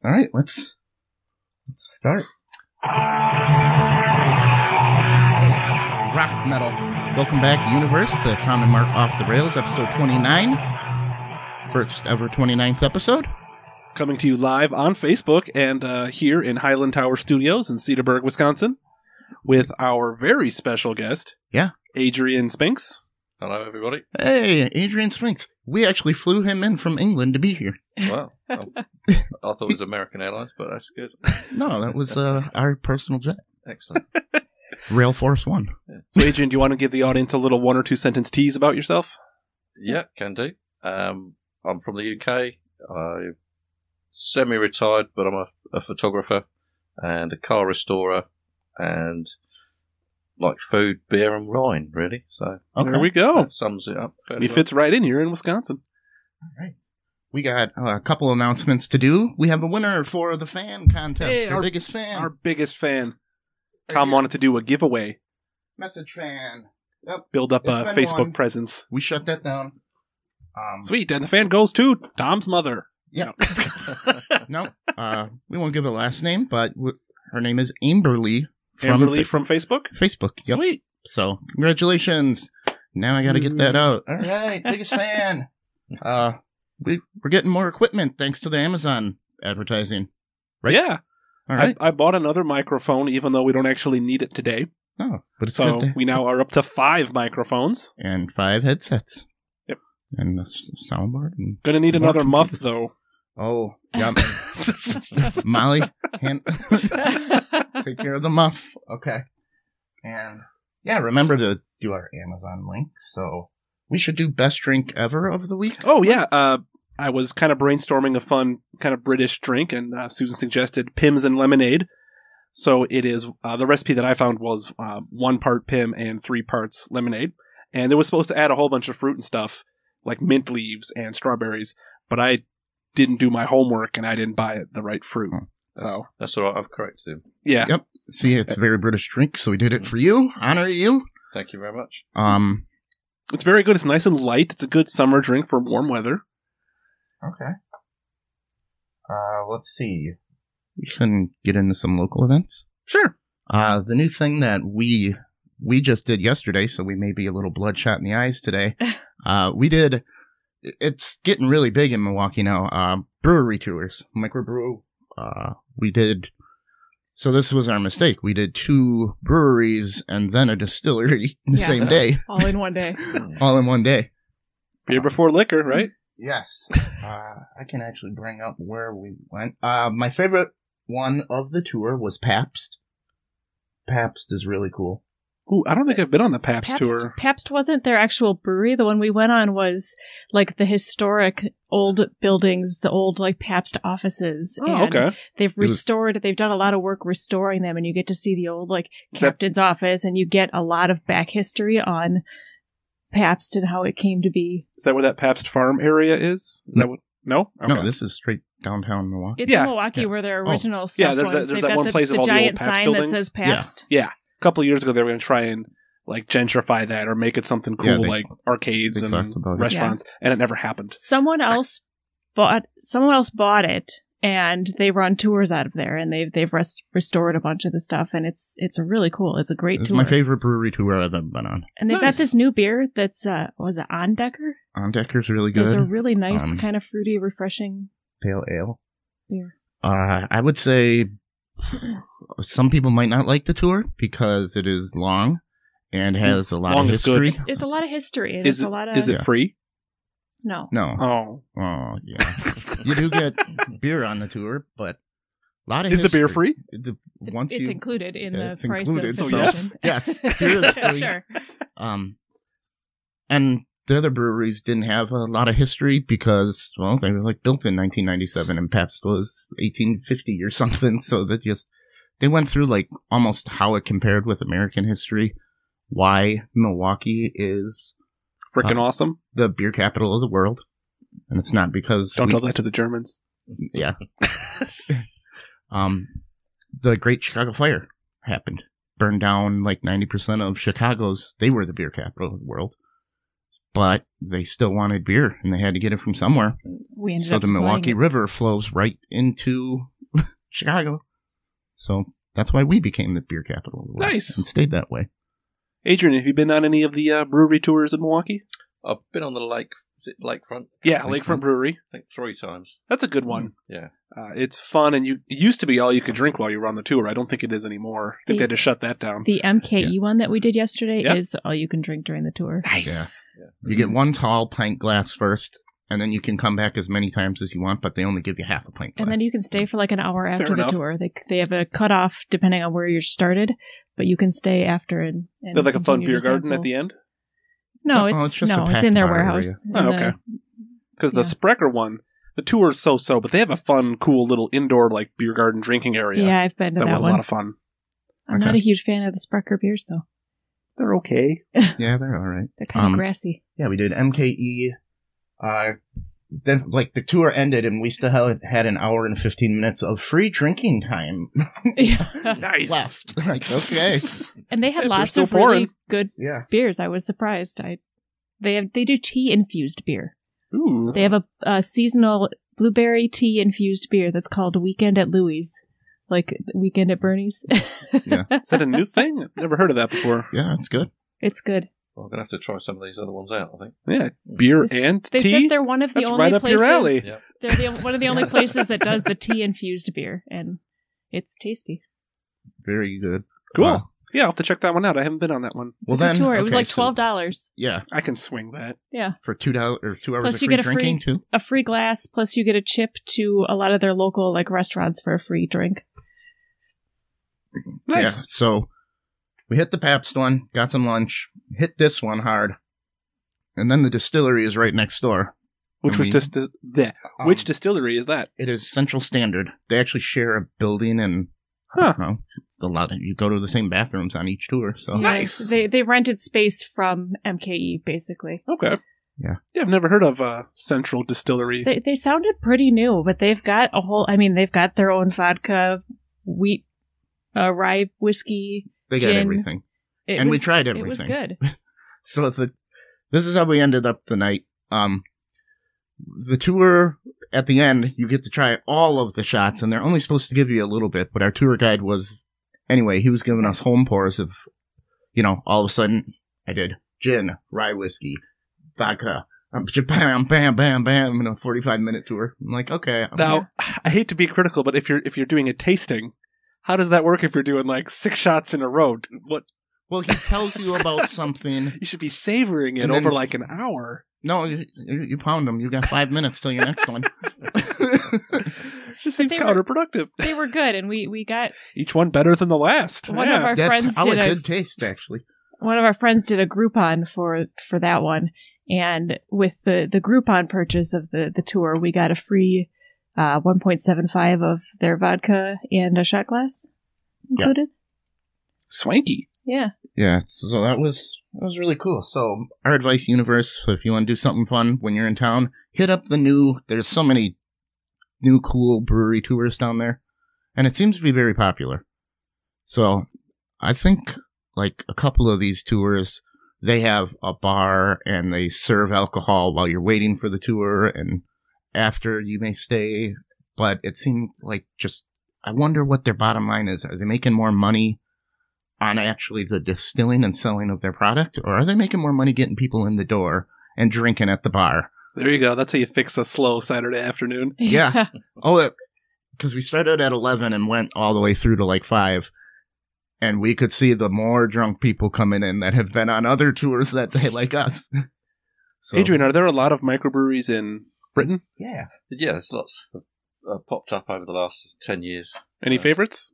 All right, let's start. Rock metal. Welcome back, universe, to Tom and Mark Off the Rails, episode 29. First ever 29th episode. Coming to you live on Facebook and here in Highland Tower Studios in Cedarburg, Wisconsin, with our very special guest, Adrian Spinks. Hello, everybody. Hey, Adrian Spinks. We actually flew him in from England to be here. Wow. I thought it was American Airlines, but that's good. No, that was our personal jet. Excellent. Rail Force One. Yeah. So, Adrian, do you want to give the audience a little 1 or 2 sentence tease about yourself? Yeah, can do. I'm from the UK. I'm semi-retired, but I'm a photographer and a car restorer and like food, beer, and wine, really. So There we go. That sums it up. He fits right in here in Wisconsin. All right. We got a couple announcements to do. We have a winner for the fan contest. Hey, our biggest fan. Our biggest fan. Tom wanted to do a giveaway. Message fan. Yep. Build up a Facebook won. presence. We shut that down. Sweet. And the fan goes to Tom's mother. Yep. No. We won't give a last name, but her name is Amberly. Amberly from Facebook? Facebook. Yep. Sweet. So, congratulations. Now I got to get that out. All right. Biggest fan. We're getting more equipment thanks to the Amazon advertising. Right? Yeah. All right. I bought another microphone, even though we don't actually need it today. Oh, but it's So good. we now are up to 5 microphones. And 5 headsets. Yep. And a soundboard. And Gonna need another muff, though. oh, yeah. Molly, take care of the muff. Okay. And yeah, remember to do our Amazon link. So we should do best drink ever of the week. Oh, yeah. I was kind of brainstorming a fun kind of British drink, and Susan suggested Pimm's and lemonade. So it is, the recipe that I found was 1 part Pimm and 3 parts lemonade. And it was supposed to add a whole bunch of fruit and stuff, like mint leaves and strawberries. But I didn't do my homework, and I didn't buy the right fruit. So That's all right. I've corrected him. yeah. Yep. See, it's a very British drink, so we did it for you. Honor you. Thank you very much. It's very good. It's nice and light. It's a good summer drink for warm weather. Okay. Let's see. We can get into some local events. Sure. The new thing that we just did yesterday, so we may be a little bloodshot in the eyes today. We did. It's getting really big in Milwaukee now. Brewery tours, microbrew. We did. So this was our mistake. We did 2 breweries and then a distillery in the same day. All in one day. All in one day. Beer before liquor, right? Yes. I can actually bring up where we went. My favorite one of the tour was Pabst. Pabst is really cool. Ooh, I don't think I've been on the Pabst tour. Pabst wasn't their actual brewery. The one we went on was like the historic old buildings, the old like Pabst offices. Oh, and okay. they've done a lot of work restoring them, and you get to see the old like captain's office, and you get a lot of back history on Pabst and how it came to be. Is that where that Pabst Farm area is? Is that what? No? Okay. No, this is straight downtown Milwaukee. It's in Milwaukee where their original stuff there's was. there's They've that got one place the of all the old giant Pabst sign buildings. that says Pabst. Yeah. A couple of years ago, they were going to try and like gentrify that or make it something cool, like arcades and restaurants, and it never happened. Someone else bought it, and they run tours out of there, and they've restored a bunch of the stuff, and it's a really cool. It's a great tour. It's my favorite brewery tour I've ever been on. And they've got this new beer that's was it Ondecker? Ondecker's really good. It's a really nice kind of fruity, refreshing pale ale beer. I would say some people might not like the tour because it is long and has a lot of history. It's a lot of history. Is it free? No. Oh, yeah. You do get beer on the tour, but a lot of Is the beer free? It's included in the price included, of so admission. yes, beer is free. Sure. And the other breweries didn't have a lot of history because, well, they were like built in 1997 and Pabst was 1850 or something. So they went through like almost how it compared with American history, why Milwaukee is freaking awesome, the beer capital of the world. And it's not because don't tell that to the Germans. Yeah. The Great Chicago Fire happened, burned down like 90% of Chicago's. They were the beer capital of the world. but they still wanted beer, and they had to get it from somewhere. We ended So up the Milwaukee it. River flows right into Chicago. So that's why we became the beer capital of the West. Nice. And stayed that way. Adrian, have you been on any of the brewery tours in Milwaukee? I've been on the lake. Is it Lakefront? Yeah, Lakefront Brewery. I think 3 times. That's a good one. Yeah. It's fun, and it used to be all you could drink while you were on the tour. I don't think it is anymore. I think they had to shut that down. The MKE one that we did yesterday Yep. is all you can drink during the tour. Nice. Yeah. You get one tall pint glass first, and then you can come back as many times as you want, but they only give you half a pint glass. And then you can stay for like an hour after Fair the enough. tour. They have a cutoff depending on where you're started, but you can stay after and They have like a fun continue beer to garden sample. at the end? No, Oh, it's just a it's packed in their bar warehouse. Oh, In okay. the- Because the Yeah. Sprecher one, the tour is so-so, but they have a fun, cool little indoor like beer garden drinking area. Yeah, I've been to that that was a one. lot of fun. I'm not Okay. a huge fan of the Sprecher beers, though. They're okay. Yeah, they're all right. They're kind of grassy. Yeah, we did MKE. Then, like, the tour ended, and we still had an hour and 15 minutes of free drinking time Nice. left. Like, okay. And they had They're lots still of really pouring. good Yeah. beers. I was surprised. They do tea infused beer. Ooh. They have a seasonal blueberry tea infused beer that's called Weekend at Louie's, like Weekend at Bernie's. Yeah. Is that a new thing? I've never heard of that before. Yeah, it's good. It's good. Well, I'm going to have to try some of these other ones out, I think. Yeah. Beer They- and They tea? said they're one of the That's only right up places. your alley. Yeah. They're one of the only places that does the tea infused beer, and it's tasty. Very good. Cool. Yeah, I'll have to check that one out. I haven't been on that one. It's a good tour. It was okay, like $12. Yeah, I can swing that. Yeah, for $2 or 2 hours Plus of you free get a drinking, too. a free glass. Plus you get a chip to a lot of their local like restaurants for a free drink. Nice. Yeah, so we hit the Pabst one, got some lunch, hit this one hard, and then the distillery is right next door. Which was We- just which Um, distillery is that? It is Central Standard. They actually share a building, and Huh. it's a lot. You go to the same bathrooms on each tour. So Yeah, Nice. They rented space from MKE basically. Okay. Yeah. Yeah, I've never heard of Central Distillery. They sounded pretty new, but they've got a whole. I mean, they've got their own vodka, wheat, rye whiskey. they got gin. everything. It And we was- tried It was everything. good. So this is how we ended up the night. The tour at the end, you get to try all of the shots, and they're only supposed to give you a little bit. But our tour guide was, anyway, he was giving us home pours of, all of a sudden, I did gin, rye whiskey, vodka, bam, bam, bam, bam, in a 45-minute tour. I'm like, okay. I'm Now, here. I hate to be critical, but if you're doing a tasting, how does that work if you're doing like 6 shots in a row? What Well, he tells you about something. you should be savoring it And then- over like an hour. No, you pound them. You got 5 minutes till your next one. Just seems they were- counterproductive. They were good, and we got Each one better than the last. one of our That's friends how did it a did taste, actually. one of our friends did a Groupon for that one, and with the Groupon purchase of the tour, we got a free 1.75 of their vodka and a shot glass included. Swanky. Yeah. Yeah, so that was really cool. So our advice, universe, if you want to do something fun when you're in town, hit up there's so many new cool brewery tours down there, and it seems to be very popular. So I think like a couple of these tours, they have a bar and they serve alcohol while you're waiting for the tour, and after you may stay, but it seemed like I wonder what their bottom line is. Are they making more money on actually the distilling and selling of their product, or are they making more money getting people in the door and drinking at the bar? There you go. That's how you fix a slow Saturday afternoon. Yeah. Oh, because we started at 11 and went all the way through to like 5, and we could see the more drunk people coming in that have been on other tours that day like us. So, Adrian, are there a lot of microbreweries in Britain? yeah. Yeah, there's lots popped up over the last 10 years. Any favorites?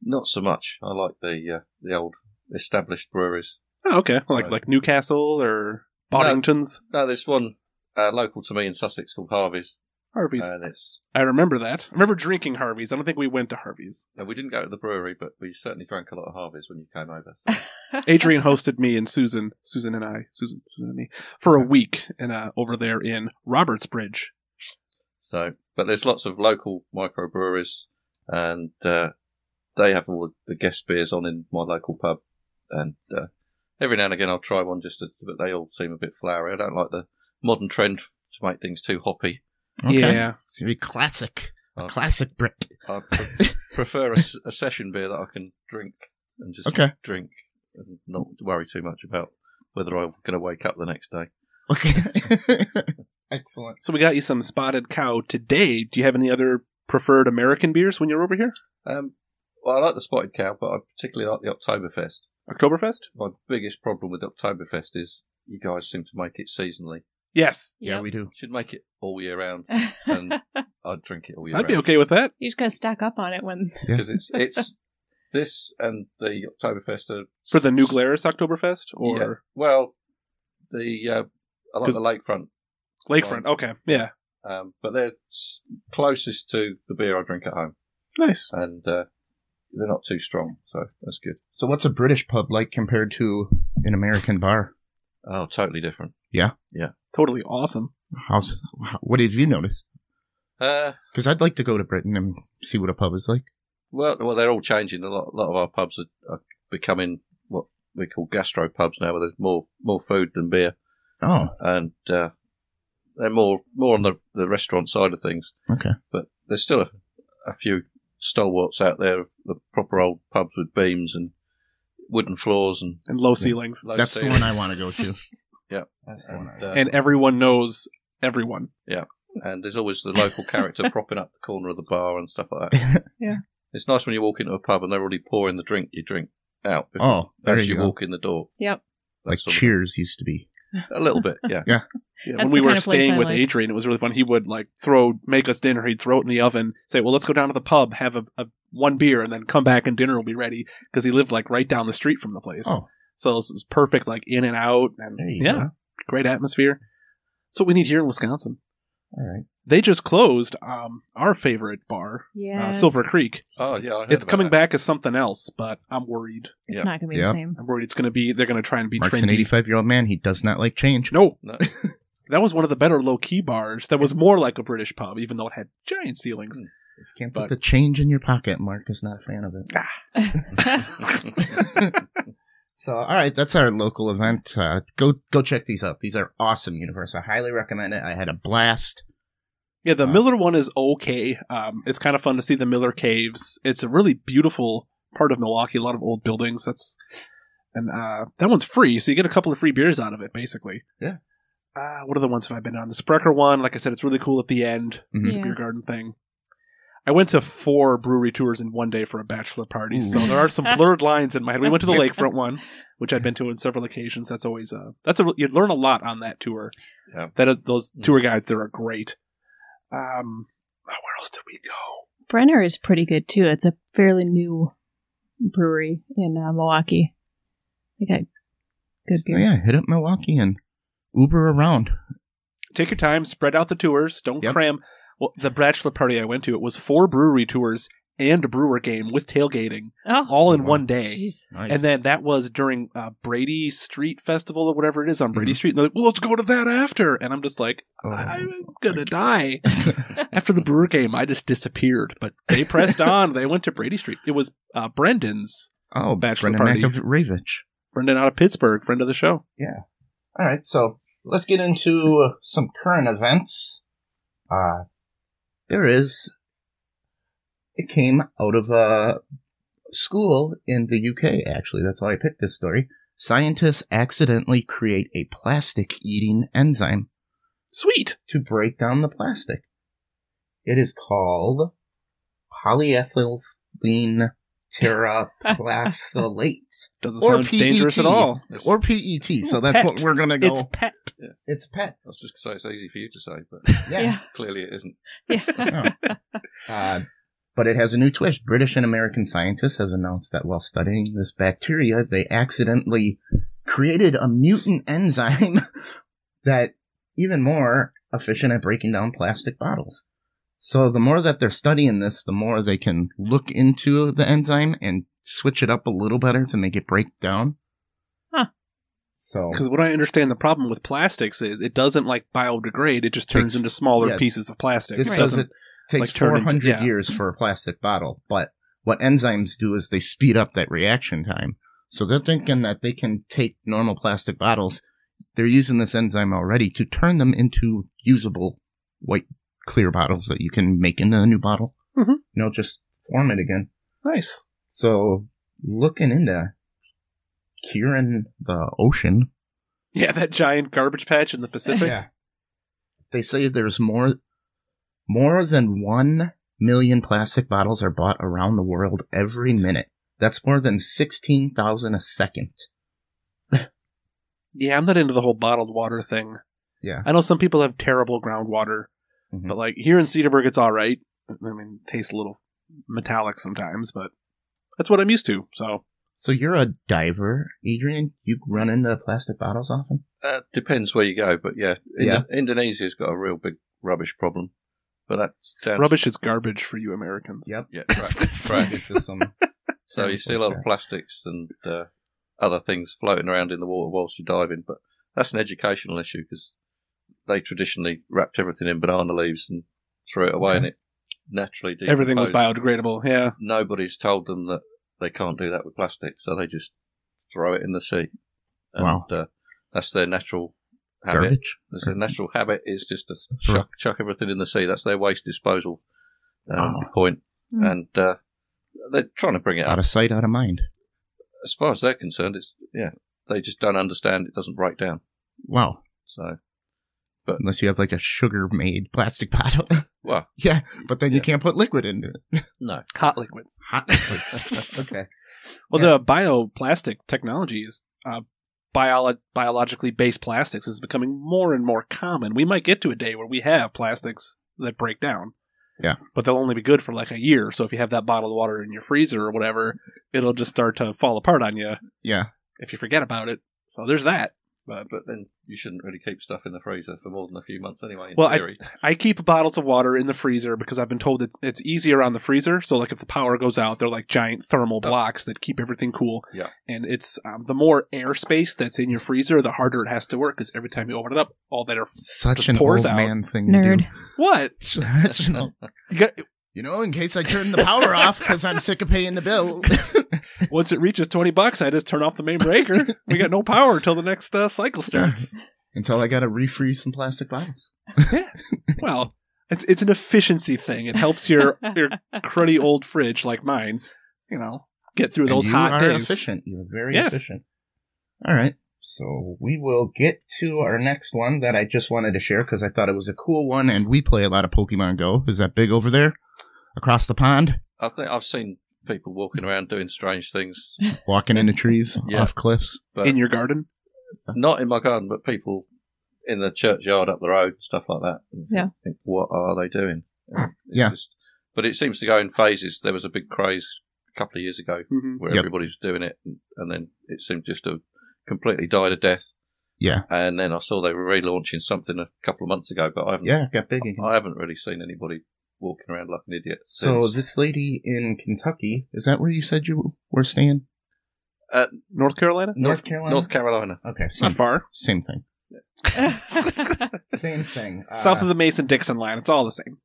Not so much. I like the old established breweries. Oh, okay. Sorry. Like Newcastle or Boddington's. No, there's one local to me in Sussex called Harvey's. Harvey's. That's I remember that. I remember drinking Harvey's. I don't think we went to Harvey's. no, we didn't go to the brewery, but we certainly drank a lot of Harvey's when you came over. So. Adrian hosted me and Susan and me for a week and over there in Robertsbridge. But there's lots of local microbreweries, and they have all the guest beers on in my local pub, and every now and again I'll try one but they all seem a bit flowery. I don't like the modern trend to make things too hoppy. Okay. Yeah. It's going to be classic. A Uh, classic brick. I prefer a session beer that I can drink and just drink and not worry too much about whether I'm going to wake up the next day. Okay. Excellent. So we got you some Spotted Cow today. Do you have any other preferred American beers when you're over here? Well, I like the Spotted Cow, but I particularly like the Oktoberfest. Oktoberfest? My biggest problem with Oktoberfest is you guys seem to make it seasonally. Yes. Yeah, Yep. we do. Should make it all year round, and I'd drink it all year I'd round. be okay with that. You just gotta stock up on it when. Because it's this and the Oktoberfest are... For the New Glarus Oktoberfest? Or Yeah, well, I like the Lakefront. Lakefront, okay. Yeah. But they're closest to the beer I drink at home. Nice. And they're not too strong, so that's good. So what's a British pub like compared to an American bar? Oh, totally different. Yeah? Yeah. Totally awesome. What have you noticed? Uh, Because I'd like to go to Britain and see what a pub is like. well, they're all changing. A lot of our pubs are becoming what we call gastro pubs now, where there's more food than beer. Oh, And they're more on the restaurant side of things. okay. But there's still a few stalwarts out there, the proper old pubs with beams and wooden floors and And low ceilings. low That's the ceilings. one I want to go to. Yeah. That's the one I And, And everyone knows everyone. and there's always the local character propping up the corner of the bar and stuff like that. Yeah. It's nice when you walk into a pub and they're already pouring the drink you drink out Oh, there as you you go. walk in the door. Yep. Like Sort of- Cheers used to be. A little bit, yeah. Yeah, That's when the we were kind of place staying I with like. Adrian, it was really fun. He would make us dinner. He'd throw it in the oven, say, "Well, let's go down to the pub, have a one beer, and then come back and dinner will be ready." Because he lived right down the street from the place. Oh. So this is perfect, in and out, and There you go. great atmosphere. That's what we need here in Wisconsin. All right. They just closed our favorite bar, Yes. Silver Creek. Oh, yeah. I heard It's about coming that. back as something else, but I'm worried. It's Yeah. not gonna be Yeah. the same. I'm worried they're going to try and be Mark's trendy. an 85-year-old man. He does not like change. No, No. that was one of the better low-key bars. That was more like a British pub, even though it had giant ceilings. If you can't But- put the change in your pocket, Mark is not a fan of it. So, all right, that's our local event. Go check these out. These are awesome, Universe. I highly recommend it. I had a blast. Yeah, the Miller one is okay. It's kind of fun to see the Miller Caves. It's a really beautiful part of Milwaukee. A lot of old buildings. That one's free, so you get a couple of free beers out of it, basically. Yeah. What other ones have I been on? The Sprecher one, like I said, it's really cool at the end. Mhm. The Yeah. beer garden thing. I went to 4 brewery tours in one day for a bachelor party, Ooh. so there are some blurred lines in my head. We went to the Lakefront one, which I've been to on several occasions. That's always you learn a lot on that tour. Yeah. Those tour guides there are great. Where else did we go? Brenner is pretty good too. It's a fairly new brewery in Milwaukee. They got good So, beer. yeah, hit up Milwaukee and Uber around. Take your time, spread out the tours. Don't Yep. cram. Well, the bachelor party I went to, it was 4 brewery tours and a brewer game with tailgating, Oh, all in Wow. one day. jeez. Nice. And then that was during Brady Street Festival or whatever it is on Brady Mhm. Street. And they're like, well, let's go to that after. And I'm just like, Oh. I'm going to die. After the brewer game, I just disappeared. But they pressed on. They went to Brady Street. It was Brendan's. Oh, Bachelor Brendan party. Makovich. Brendan out of Pittsburgh, friend of the show. Yeah. All right, so let's get into some current events. It came out of a school in the UK, actually. That's why I picked this story. Scientists accidentally create a plastic-eating enzyme Sweet. to break down the plastic. It is called polyethylene terephthalate. Doesn't Or sound dangerous PET. at all. Or PET, so that's Pet. what we're going to go. It's pet. It's PET. I was just going to say it's easy for you to say, but Yeah. clearly it isn't. Yeah. But it has a new twist. British and American scientists have announced that while studying this bacteria, they accidentally created a mutant enzyme that even more efficient at breaking down plastic bottles. So the more that they're studying this, the more they can look into the enzyme and switch it up a little better to make it break down. Huh. So Because what I understand the problem with plastics is it doesn't biodegrade. It just turns Takes- into smaller yeah. pieces of plastic. this It says doesn't. it takes turn into- 400 years for a plastic bottle, but what enzymes do is they speed up that reaction time. So they're thinking that they can take normal plastic bottles. They're using this enzyme already to turn them into usable white clear bottles that you can make into a new bottle. Mm-hmm. Just form it again. Nice. So looking into curing the ocean. Yeah, that giant garbage patch in the Pacific. Yeah. They say there's more than 1 million plastic bottles are bought around the world every minute. That's more than 16,000 a second. Yeah, I'm not into the whole bottled water thing. Yeah. I know some people have terrible groundwater, but like here in Cedarburg, it's all right. I mean, it tastes a little metallic sometimes, but that's what I'm used to. So you're a diver, Adrian? You run into plastic bottles often? Depends where you go, but yeah. Indonesia's got a real big rubbish problem. But that's down rubbish is garbage for you Americans. Yep. Yeah, trash. So you see a lot of plastics and other things floating around in the water whilst you're diving, but that's an educational issue because they traditionally wrapped everything in banana leaves and threw it away, and it naturally decomposed. Everything was biodegradable, yeah. Nobody's told them that they can't do that with plastic, so they just throw it in the sea. And, wow. That's their natural habit. Garbage? Their natural habit is just to chuck everything in the sea. That's their waste disposal point. Mm. And they're trying to bring it out of sight, out of mind. As far as they're concerned, they just don't understand it doesn't break down. Wow. So, but unless you have like a sugar-made plastic bottle. Well, yeah, but then you can't put liquid into it. No. Hot liquids. Okay. Well, the bioplastic technology is biologically based plastics is becoming more and more common. We might get to a day where we have plastics that break down. Yeah. But they'll only be good for like a year. So if you have that bottle of water in your freezer or whatever, it'll just start to fall apart on you. Yeah. If you forget about it. So there's that. But then you shouldn't really keep stuff in the freezer for more than a few months anyway. Well, I keep bottles of water in the freezer because I've been told that it's easier on the freezer. So like if the power goes out, they're like giant thermal blocks that keep everything cool. Yeah. And it's the more airspace that's in your freezer, the harder it has to work because every time you open it up, all that air such an pours old out. Man thing Nerd. to do. What? In case I turn the power off because I'm sick of paying the bill. Once it reaches $20, I just turn off the main breaker. We got no power until the next cycle starts. Until I got to refreeze some plastic bottles. Yeah. Well, it's an efficiency thing. It helps your cruddy old fridge like mine, get through those hot days. You are efficient. You're very efficient. All right. So we will get to our next one that I just wanted to share because I thought it was a cool one, and we play a lot of Pokemon Go. Is that big over there? Across the pond? I think I've seen people walking around doing strange things. Walking into trees, off cliffs. But in your garden? Not in my garden, but people in the churchyard up the road, stuff like that. Yeah. Think, what are they doing? Yeah. But it seems to go in phases. There was a big craze a couple of years ago where everybody was doing it, and then it seemed just to have completely died a death. Yeah. And then I saw they were relaunching something a couple of months ago, but it got big again. I haven't really seen anybody walking around like an idiot since. So this lady in Kentucky, is that where you said you were staying? North Carolina? North Carolina? North Carolina. Okay. Not far. Same thing. Same thing. South of the Mason-Dixon line. It's all the same.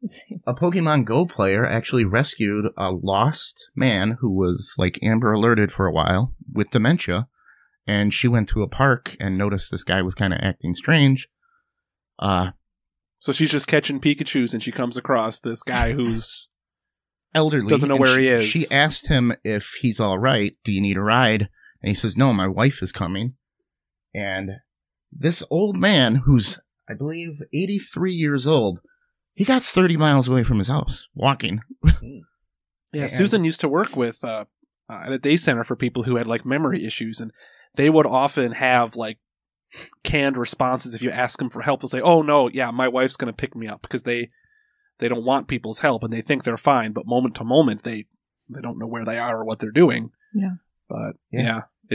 A Pokemon Go player actually rescued a lost man who was like Amber Alerted for a while with dementia. And she went to a park and noticed this guy was kind of acting strange. So she's just catching Pikachus and she comes across this guy who's elderly. Doesn't know where he is. She asked him if he's all right. Do you need a ride? And he says, no, my wife is coming. And this old man, who's, I believe, 83 years old, he got 30 miles away from his house, walking. Yeah, Susan used to work with at a day center for people who had like memory issues, and they would often have like canned responses. If you ask them for help, they'll say, oh no, yeah, my wife's going to pick me up, because they don't want people's help and they think they're fine, but moment to moment they don't know where they are or what they're doing. Yeah. But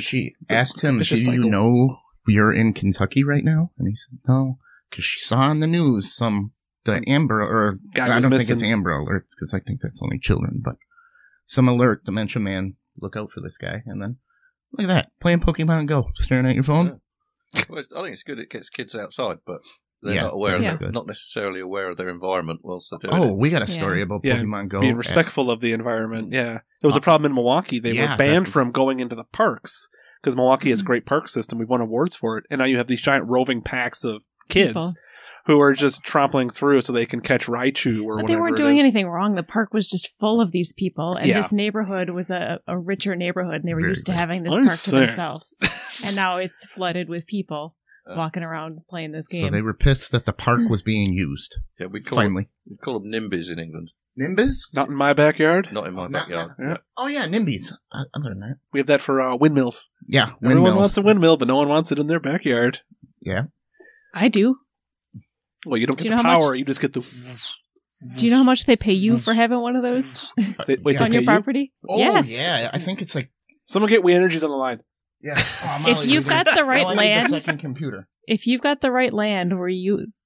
she asked him, do you know you're in Kentucky right now? And he said, no, because she saw on the news the Amber, or I don't think it's Amber Alerts, because I think that's only children, but some alert, dementia man, look out for this guy. And then, look at that, playing Pokemon Go, staring at your phone. Yeah. Well, I think it's good it gets kids outside, but they're not aware of not necessarily aware of their environment whilst they're doing it. Oh, we got a story about Pokemon Go. Being respectful of the environment, There was a problem in Milwaukee. They were banned from going into the parks because Milwaukee has a great park system. We've won awards for it. And now you have these giant roving packs of kids People. who are just trampling through so they can catch Raichu or But whatever. they weren't it doing is. anything wrong. The park was just full of these people, and Yeah. this neighborhood was a richer neighborhood, and they were Very used to rich. having this I'm park to saying. themselves. And now it's flooded with people walking around playing this game. So they were pissed that the park was being used. Yeah, we'd call Finally. them NIMBYs in England. Nimbus? Not in my backyard. Not in my Not- backyard. Yeah. Oh, yeah, NIMBYs. I learned that. We have that for windmills. Yeah, Everyone windmills. wants a windmill, but no one wants it in their backyard. Yeah. I do. Well, you don't Do get you the know how power. You just get the... Do you know how much they pay you for having one of those Wait, Yeah. on they your pay you? property? Oh, yes. yeah. I think it's like... Someone get We Energies on the line. Yeah. Oh, If you've got the right I need the land, second computer. if you've got the right land where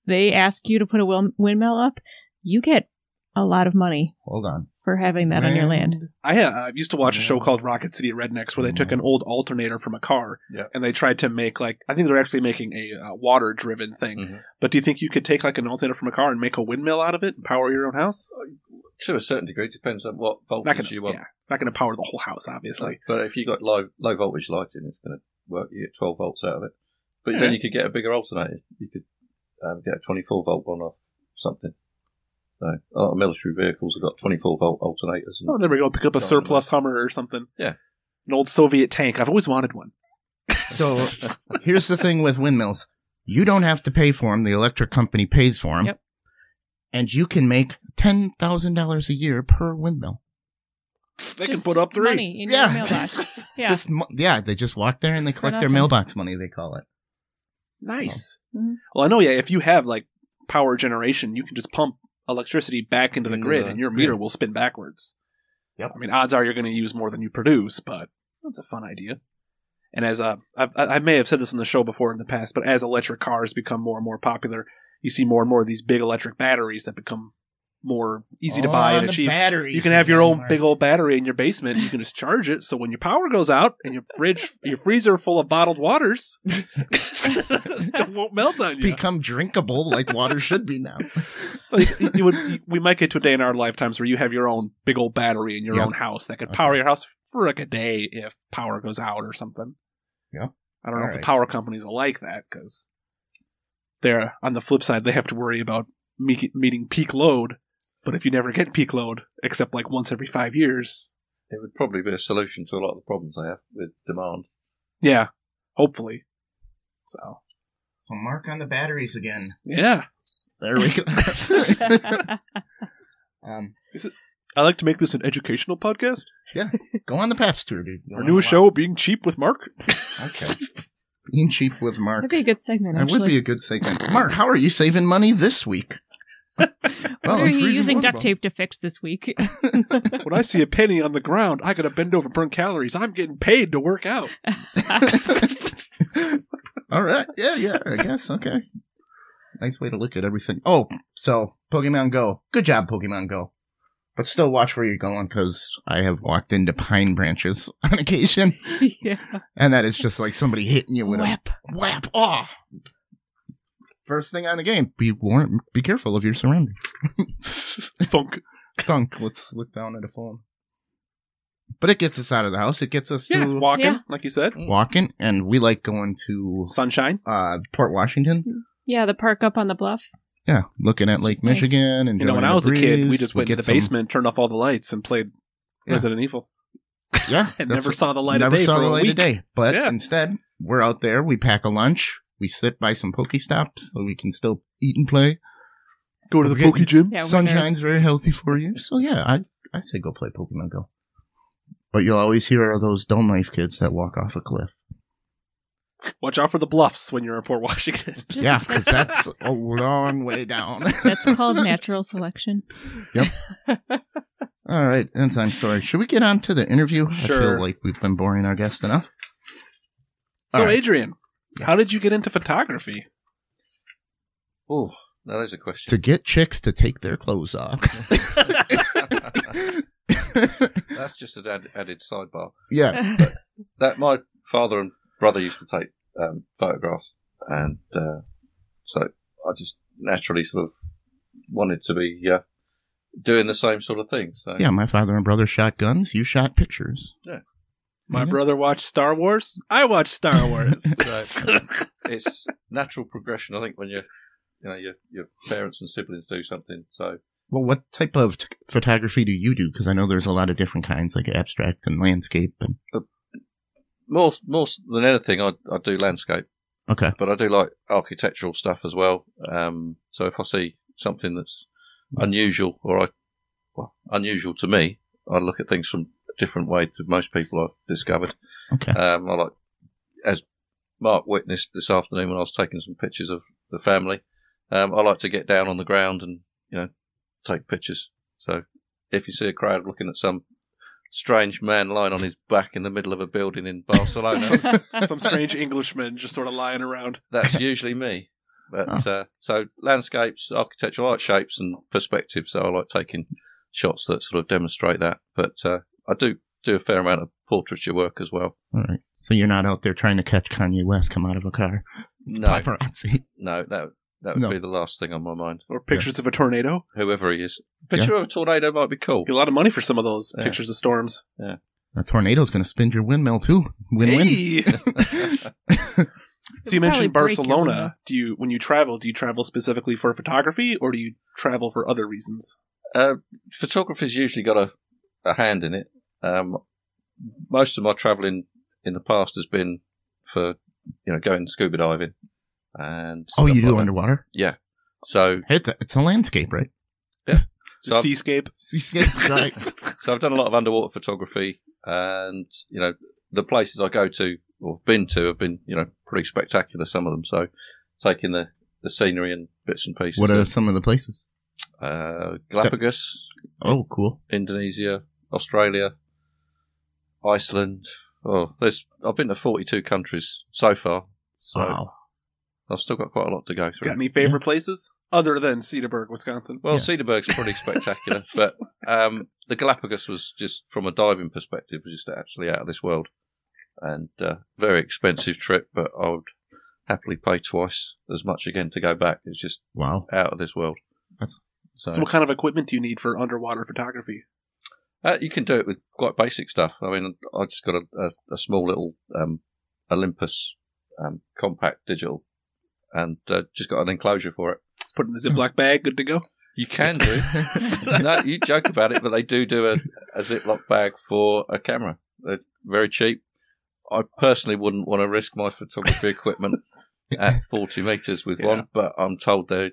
they ask you to put a windmill up, you get a lot of money Hold on. for having that on your land. I used to watch a show called Rocket City Rednecks where they took an old alternator from a car Yeah. and they tried to make I think they're actually making a water-driven thing. Mm-hmm. But do you think you could take like an alternator from a car and make a windmill out of it and power your own house? To a certain degree, depends on what voltage you want. Not going to power the whole house, obviously. But if you got low voltage lighting, it's going to work. You get 12 volts out of it. But Yeah. then you could get a bigger alternator. You could get a 24 volt one or something. So a lot of military vehicles have got 24 volt alternators. And Oh, there we go. Pick up a surplus Hummer or something. Yeah. An old Soviet tank. I've always wanted one. So here's the thing with windmills. You don't have to pay for them. The electric company pays for them. Yep. And you can make $10,000 a year per windmill. They Just can put up 3. money in Yeah. your mailbox. Yeah. They just walk there and they collect their nothing. mailbox money, they call it. Nice. Mhm. Well, I know, if you have like power generation, you can just pump electricity back into the Into grid the and your meter grid. will spin backwards. Yep. I mean, odds are you're going to use more than you produce, but that's a fun idea. And as I may have said this on the show before in the past, but as electric cars become more and more popular, you see more and more of these big electric batteries that become more easy to buy and the achieve. batteries You can have your own again, big old battery in your basement. And you can just charge it. So when your power goes out and your freezer full of bottled waters, it won't melt on you. become drinkable like water should be now. We might get to a day in our lifetimes where you have your own big old battery in your Yep. own house that could power your house for like a day if power goes out or something. Yep. I don't know if Alright. the power companies will like that because they're on the flip side they have to worry about meeting peak load. But if you never get peak load, except like once every 5 years, it would probably be a solution to a lot of the problems they have with demand. yeah, hopefully. So Mark on the batteries again. yeah, There we go. I like to make this an educational podcast. Go on the Paps tour, dude. Our newest show, Being Cheap with Mark. Okay. Being cheap with Mark. That'd be a good segment, That actually. would be a good segment. Mark, how are you saving money this week? What Well, are I'm you freezing using water duct tape to fix this week? When I see a penny on the ground, I gotta bend over, burn calories. I'm getting paid to work out. All right. Yeah, I guess. Okay. Nice way to look at everything. Oh, so Pokemon Go. Good job, Pokemon Go. But still watch where you're going because I have walked into pine branches on occasion. Yeah. And that is just like somebody hitting you with Whap. a whap. Oh. First thing on the game. Be careful of your surroundings. Thunk. Thunk. Let's look down at a phone. But it gets us out of the house. It gets us Yeah, to walking, Yeah. like you said. walking. And we like going to Sunshine. Port Washington. Yeah, the park up on the bluff. Yeah, looking at It's Lake just nice. Michigan and You know, when enjoying I was the a kid, we breeze. just went to get the basement, turned off all the lights, and played Yeah. Resident Evil. Yeah, And that's never saw the light of never day saw for the a light week. of day. But Yeah. instead, we're out there. We pack a lunch. We sit by some Pokestops so we can still eat and play. Go to the We're getting- Poke Gym. Yeah, we're Sunshine's nerds. very healthy for you. So yeah, I say go play Pokemon Go. But you'll always hear of those dull knife kids that walk off a cliff. Watch out for the bluffs when you're in Port Washington. Just- Yeah, because that's a long way down. That's called natural selection. All right, enzyme story. Should we get on to the interview? I Sure. feel like we've been boring our guest enough. So, All right. Adrian, how did you get into photography? Oh, now there's a question. To get chicks to take their clothes off. That's just an added sidebar. Yeah. That my father and brother used to take photographs, and so I just naturally sort of wanted to be doing the same sort of thing. So Yeah, my father and brother shot guns. You shot pictures. My brother watched Star Wars. I watched Star Wars. So it's natural progression, I think, when your parents and siblings do something. So, well, what type of photography do you do? Because I know there's a lot of different kinds, like abstract and landscape. And more than anything, I do landscape. Okay, but I do like architectural stuff as well. So if I see something that's unusual unusual to me, I look at things from a different way to most people I've discovered. Okay, I like, as Mark witnessed this afternoon when I was taking some pictures of the family. I like to get down on the ground and take pictures. So if you see a crowd looking at some strange man lying on his back in the middle of a building in Barcelona, some strange Englishman just sort of lying around, that's usually me. But so landscapes, architecture, I like shapes and perspective, so I like taking shots that sort of demonstrate that. But I do a fair amount of portraiture work as well. All right. So you're not out there trying to catch Kanye West come out of a car? No. Paparazzi. No, that would be the last thing on my mind. Or pictures of a tornado. Whoever he is. Picture of a tornado might be cool. Get a lot of money for some of those pictures of storms. Yeah. A tornado's going to spin your windmill too. Win-win. Hey! So you mentioned Barcelona. When you travel specifically for photography, or do you travel for other reasons? Photography's usually got a hand in it. Most of my travelling in the past has been for going scuba diving. And you do underwater? Yeah. So it's a landscape, right? Yeah. It's a seascape. Seascape, right. So I've done a lot of underwater photography, and the places I go to or been to have been pretty spectacular. Some of them. So taking the scenery and bits and pieces. What are some of the places? Galapagos. Oh, cool. Indonesia, Australia, Iceland. I've been to 42 countries so far. So wow. I've still got quite a lot to go through. Got any favorite places other than Cedarburg, Wisconsin? Well, Cedarburg's pretty spectacular, but the Galapagos was just from a diving perspective, just actually out of this world, and very expensive trip. But I would happily pay twice as much again to go back. It's just out of this world. So what kind of equipment do you need for underwater photography? You can do it with quite basic stuff. I mean, I just got a small little Olympus compact digital, and just got an enclosure for it. It's put in a Ziploc bag, good to go? You can do. No, you joke about it, but they do a Ziploc bag for a camera. They're very cheap. I personally wouldn't want to risk my photography equipment at 40 metres with one, but I'm told they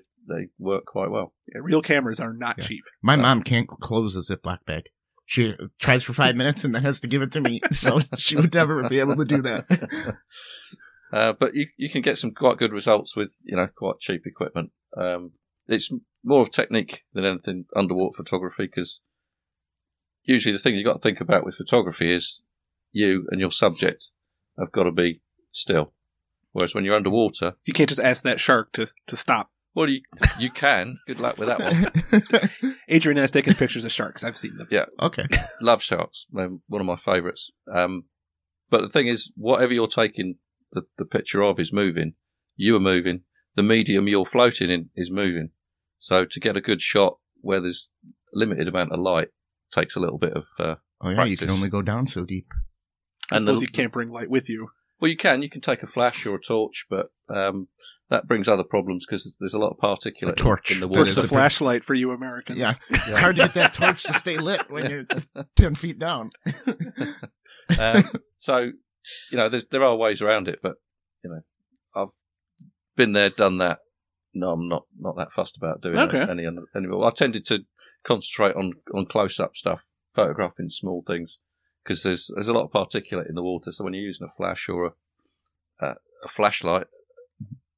work quite well. Yeah, real cameras are not cheap. My mom can't close a Ziploc bag. She tries for 5 minutes and then has to give it to me, so she would never be able to do that. But you can get some quite good results with quite cheap equipment. It's more of technique than anything underwater photography, because usually the thing you've got to think about with photography is you and your subject have got to be still. Whereas when you're underwater, you can't just ask that shark to stop. Well, you can. Good luck with that one. Adrian has taken pictures of sharks. I've seen them. Yeah. Okay. Love sharks. They're one of my favourites. But the thing is, whatever you're taking the picture of is moving. You are moving. The medium you're floating in is moving. So to get a good shot where there's a limited amount of light takes a little bit of practice. You can only go down so deep. I suppose you can't bring light with you. Well, you can. You can take a flash or a torch, but that brings other problems because there's a lot of particulate in the water. It's a flashlight for you Americans. Yeah. It's hard to get that torch to stay lit when you're 10 feet down. So, there are ways around it, but, I've been there, done that. No, I'm not that fussed about doing any more. I tended to concentrate on close-up stuff, photographing small things, because there's a lot of particulate in the water. So when you're using a flash or a flashlight,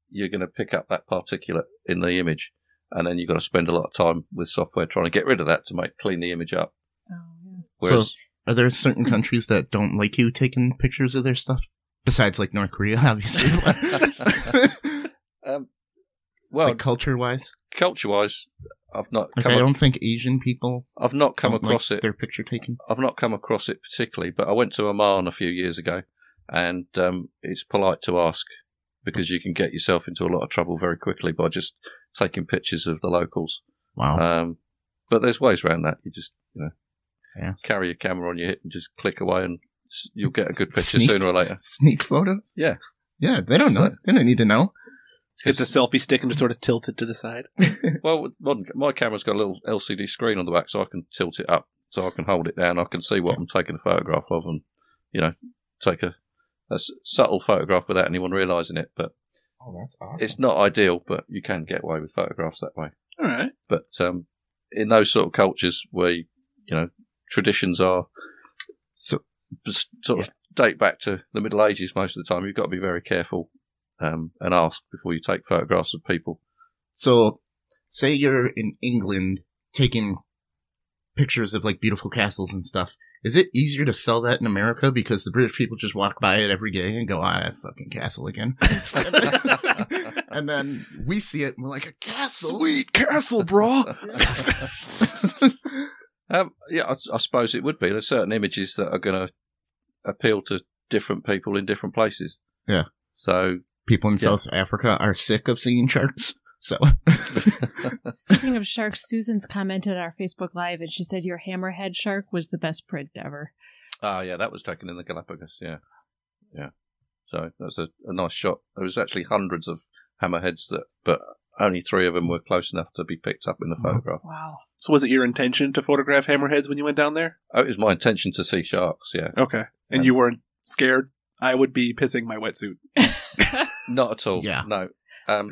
you're going to pick up that particulate in the image, and then you've got to spend a lot of time with software trying to get rid of that to clean the image up. Oh, yeah. Whereas, so, are there certain countries that don't like you taking pictures of their stuff? Besides, like, North Korea, obviously. Well, like culture-wise? Culture-wise, I've not I don't think Asian people I've not come across it. Their picture taken. I've not come across it particularly, but I went to Oman a few years ago, and it's polite to ask, because you can get yourself into a lot of trouble very quickly by just taking pictures of the locals. Wow. But there's ways around that. You just, carry your camera on your hip and just click away and you'll get a good picture Sneak- sooner or later. Sneak photos? Yeah. Yeah, they don't know. So- They don't need to know. Get the selfie stick and just sort of tilt it to the side. Well, my camera's got a little LCD screen on the back, so I can tilt it up, so I can hold it down. I can see what I'm taking a photograph of, and take a subtle photograph without anyone realising it. But That's awesome. it's not ideal, but you can get away with photographs that way. All right. But in those sort of cultures where traditions are sort of date back to the Middle Ages most of the time, you've got to be very careful and ask before you take photographs of people. So, say you're in England taking pictures of like beautiful castles and stuff. Is it easier to sell that in America because the British people just walk by it every day and go, that fucking castle again? And then we see it and we're like, a castle? Sweet castle, bro. Yeah, I suppose it would be. There's certain images that are going to appeal to different people in different places. Yeah. So people in South Africa are sick of seeing sharks. So, Speaking of sharks, Susan's commented on our Facebook Live, and she said your hammerhead shark was the best print ever. yeah, that was taken in the Galapagos. Yeah. So that's a nice shot. There was actually hundreds of hammerheads but only 3 of them were close enough to be picked up in the photograph. Wow. So was it your intention to photograph hammerheads when you went down there? Oh, it was my intention to see sharks. Yeah. Okay. And you weren't scared? I would be pissing my wetsuit. Not at all. Yeah. No.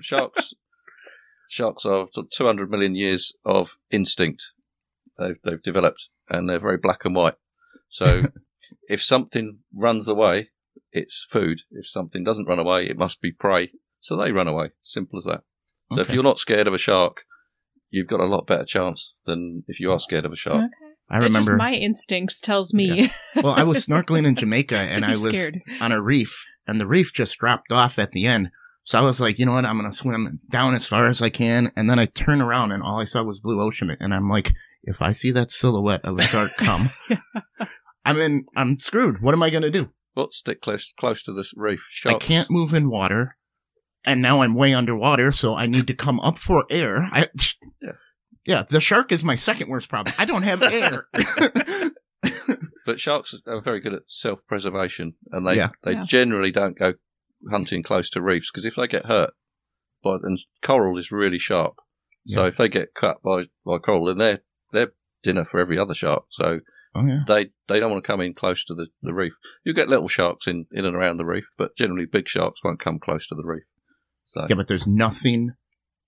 Sharks are 200 million years of instinct they've developed, and they're very black and white. So if something runs away, it's food. If something doesn't run away, it must be prey. So they run away. Simple as that. So if you're not scared of a shark, you've got a lot better chance than if you are scared of a shark. Okay. I remember. It's just my instincts tells me. Well, I was snorkeling in Jamaica and I was scared. on a reef, and the reef just dropped off at the end. So I was like, you know what? I'm going to swim down as far as I can. And then I turn around and all I saw was blue ocean. And I'm like, if I see that silhouette of a shark come, I'm screwed. What am I going to do? Well, stick close to this reef. I can't move in water. And now I'm way underwater, so I need to come up for air. Yeah, the shark is my second worst problem. I don't have air. But sharks are very good at self-preservation, and they Yeah. generally don't go hunting close to reefs, because if they get hurt, and coral is really sharp, so if they get cut by coral, then they're dinner for every other shark. So they don't want to come in close to the reef. You get little sharks in and around the reef, but generally big sharks won't come close to the reef. So. Yeah, but there's nothing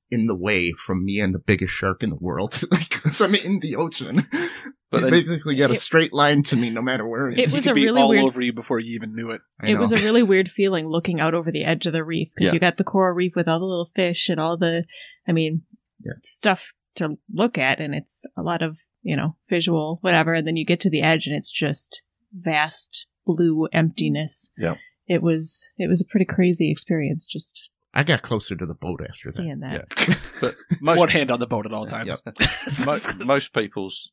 in the way from me and the biggest shark in the world, because I'm in the ocean. But He's basically got a straight line to me no matter where he is. It was He a could be really all weird. over you before you even knew it. It was a really weird feeling looking out over the edge of the reef, because you got the coral reef with all the little fish and all the, stuff to look at, and it's a lot of, visual whatever, and then you get to the edge and it's just vast blue emptiness. Yeah. It was a pretty crazy experience just I got closer to the boat after that. seeing that. Yeah. But One hand on the boat at all times. most people's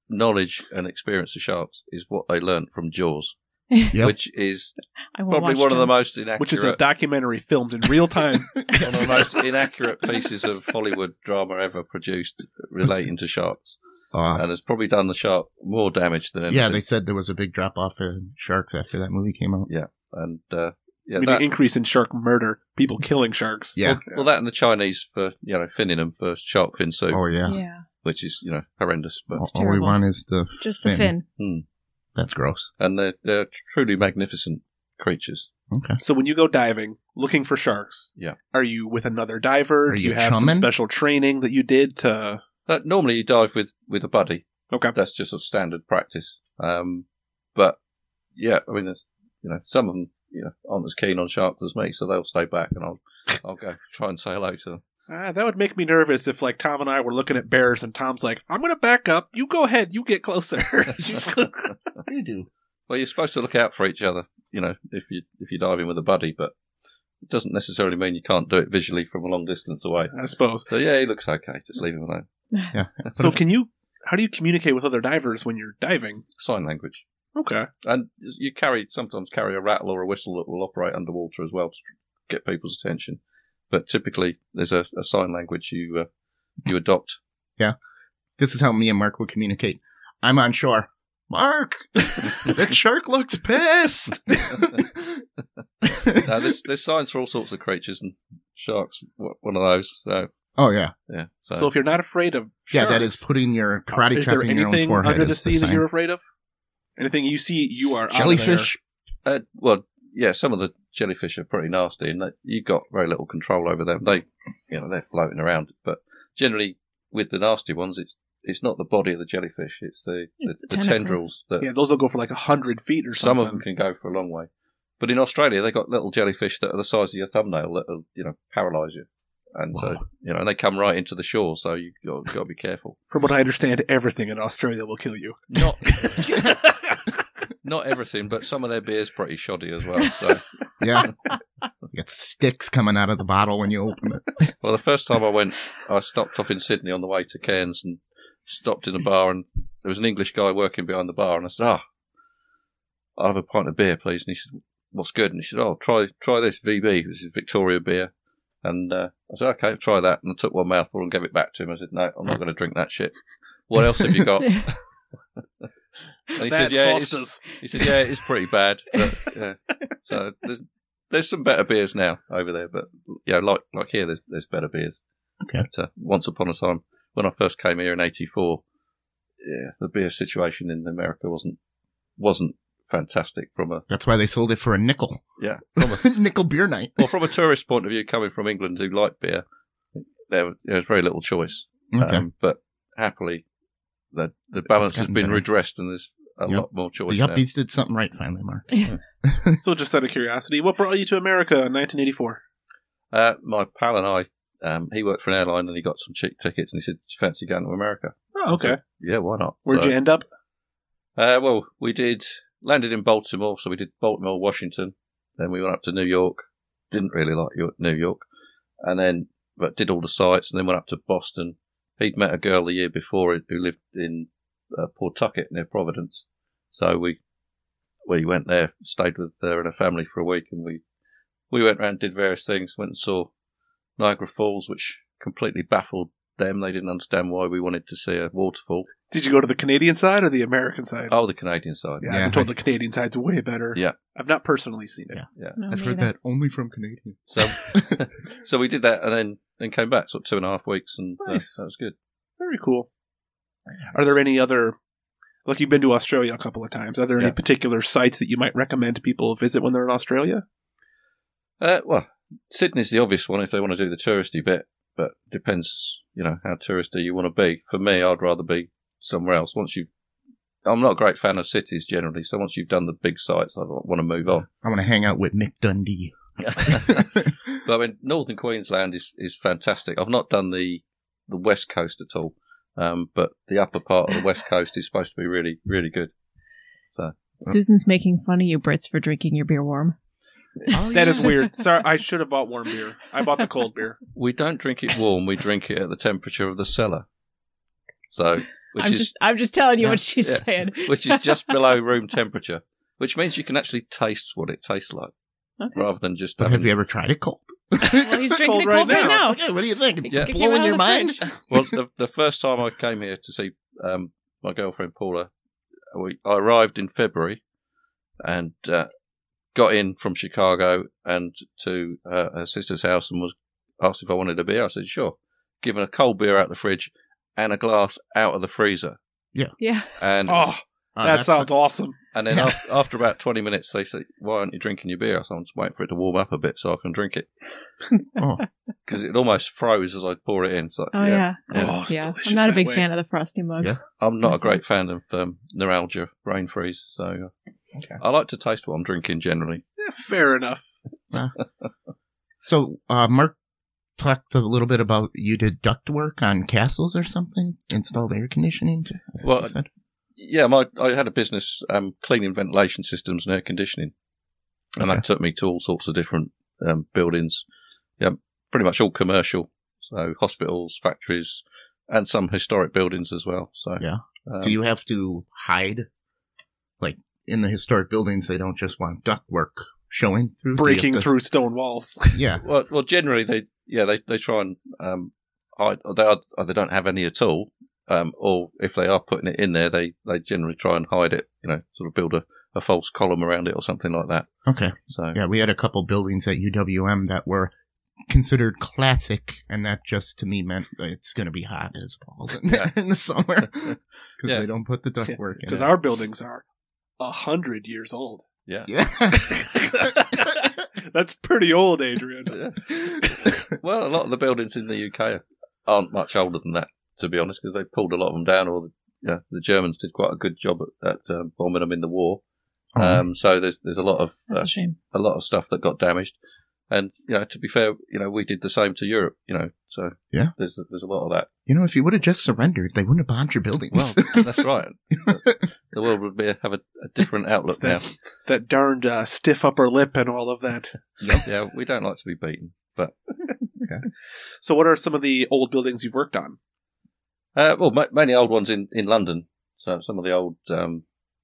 knowledge and experience of sharks is what they learnt from Jaws, Yep. which is I won't probably watch one of the those. most inaccurate, Which is a documentary filmed in real time. one of the most inaccurate pieces of Hollywood drama ever produced relating to sharks, and has probably done the shark more damage than anything. Yeah, they said there was a big drop off in sharks after that movie came out. Yeah, and An increase in shark murder, people killing sharks. Yeah. Well, that and the Chinese for finning them for shark fin soup, Oh, yeah. Yeah. which is horrendous. But It's All we terrible. want is the Just the fin. That's gross. and they're truly magnificent creatures. Okay. So when you go diving, looking for sharks, are you with another diver? Are Do you you have some chumming? special training that you did to... Normally, you dive with a buddy. Okay. That's just a standard practice. But yeah, I mean, there's some of them aren't as keen on sharks as me, so they'll stay back, and I'll go try and say hello to them. that would make me nervous if, like, Tom and I were looking at bears and Tom's like, I'm going to back up. You go ahead. You get closer. You do. Well, you're supposed to look out for each other, if you're diving with a buddy, but it doesn't necessarily mean you can't do it visually from a long distance away. I suppose. So yeah, he looks okay. Just leave him alone. Yeah. So how do you communicate with other divers when you're diving? Sign language. Okay. And you sometimes carry a rattle or a whistle that will operate underwater as well to get people's attention. But typically, there's a sign language you adopt. Yeah. This is how me and Mark would communicate. I'm on shore. Mark, that shark looks pissed. No, there's signs for all sorts of creatures, and sharks one of those. So Oh yeah. So if you're not afraid of sharks, that is putting your karate is chop there in your own anything forehead. under the is sea that sign. you're afraid of? Anything you see, you are jellyfish. well, yeah, some of the jellyfish are pretty nasty, and you've got very little control over them. They're floating around, but generally with the nasty ones, it's not the body of the jellyfish; it's the tendrils. Yeah, those will go for like 100 feet or Some something. of them can go for a long way. But in Australia, they got little jellyfish that are the size of your thumbnail that will, paralyse you. And so, and they come right into the shore, so you've got to be careful. From what I understand, everything in Australia will kill you. Not everything, but some of their beer's pretty shoddy as well. So Yeah. You get sticks coming out of the bottle when you open it. well, the first time I went, I stopped off in Sydney on the way to Cairns and stopped in a bar, and there was an English guy working behind the bar, and I said, I'll have a pint of beer, please. And he said, what's good? And he said, try this VB, which is Victoria beer. And I said, okay, try that. And I took one mouthful and gave it back to him. I said, no, I'm not going to drink that shit. What else have you got? And he said, yeah, it's pretty bad. But, yeah. So there's some better beers now over there, but like here, there's better beers. Okay. But, once upon a time, when I first came here in '84, the beer situation in America wasn't fantastic That's why they sold it for a nickel. Yeah. Nickel beer night. Well, from a tourist point of view, coming from England who like beer, there was very little choice. Okay. But happily, the balance has been redressed and there's a lot more choice The now. Yuppies did something right finally, Mark. So just out of curiosity, what brought you to America in 1984? My pal and I, he worked for an airline and he got some cheap tickets and he said, do you fancy going to America? Oh, okay. Yeah, why not? Where'd you end up? Well, we landed in Baltimore, so we did Baltimore, Washington. Then we went up to New York. Didn't really like New York. But did all the sites and then went up to Boston. He'd met a girl the year before who lived in Pawtucket near Providence. So we went there, stayed with her and her family for a week, and we went around, did various things, went and saw Niagara Falls, which completely baffled them. They didn't understand why we wanted to see a waterfall. Did you go to the Canadian side or the American side? Oh, the Canadian side. Yeah, I've been told the Canadian side's way better. Yeah. I've not personally seen it. Yeah. No, I've heard neither. that only from Canadians. So we did that and then came back, sort of 2.5 weeks, and Nice. that was good. Very cool. Are there any other, like you've been to Australia a couple of times, are there any particular sites that you might recommend people visit when they're in Australia? Well, Sydney's the obvious one if they want to do the touristy bit, but depends, how touristy you want to be. For me, I'd rather be somewhere else. I'm not a great fan of cities generally, so once you've done the big sites, I want to move on. I want to hang out with Mick Dundee. But I mean, Northern Queensland is fantastic. I've not done the West Coast at all, but the upper part of the West Coast is supposed to be really, really good. So Susan's making fun of you, Brits, for drinking your beer warm. That is weird. Sorry, I should have bought warm beer. I bought the cold beer. we don't drink it warm; we drink it at the temperature of the cellar. So, I'm just telling you what she's saying. which is just below room temperature, which means you can actually taste what it tastes like, rather than just. Have you ever tried it cold? Well, he's drinking it cold right now. Yeah, what do you think? Yeah. Blowing your mind? Well, the first time I came here to see my girlfriend Paula, I arrived in February and got in from Chicago and to her sister's house and was asked if I wanted a beer. I said, sure. Given a cold beer out of the fridge and a glass out of the freezer. Yeah. And that sounds awesome. And then after about 20 minutes, they say, why aren't you drinking your beer? So I'm just waiting for it to warm up a bit so I can drink it. Because it almost froze as I pour it in. So, yeah. Oh, it's Yeah. delicious I'm not a that big way. fan of the frosty mugs. Yeah. I'm not a great fan of neuralgia, brain freeze. So I like to taste what I'm drinking generally. Yeah, fair enough. So, Mark talked a little bit about you did duct work on castles or something? Installed air conditioning? Well, yeah, I had a business cleaning ventilation systems and air conditioning. And that took me to all sorts of different buildings. Yeah, pretty much all commercial. So hospitals, factories, and some historic buildings as well. So do you have to hide? Like, in the historic buildings, they don't just want duct work showing through? Breaking through stone walls. Yeah. Well, generally, they try and hide. They don't have any at all. or if they are putting it in there, they generally try and hide it, sort of build a false column around it or something like that. Okay. So yeah, we had a couple buildings at UWM that were considered classic, and that just to me meant that it's going to be hot as balls in the summer because they don't put the ductwork in. Because our buildings are 100 years old. Yeah. That's pretty old, Adrian. Yeah. Well, a lot of the buildings in the UK aren't much older than that, to be honest, because they pulled a lot of them down, or the Germans did quite a good job at bombing them in the war. So there's a lot of That's a shame. A lot of stuff that got damaged, and to be fair, we did the same to Europe. So yeah, there's a lot of that. If you would have just surrendered, they wouldn't have bombed your buildings. Well, that's right. The world would have a different outlook now. It's that darned stiff upper lip and all of that. Yeah, we don't like to be beaten, but. Okay. So what are some of the old buildings you've worked on? Well, mainly old ones in London. So some of the old...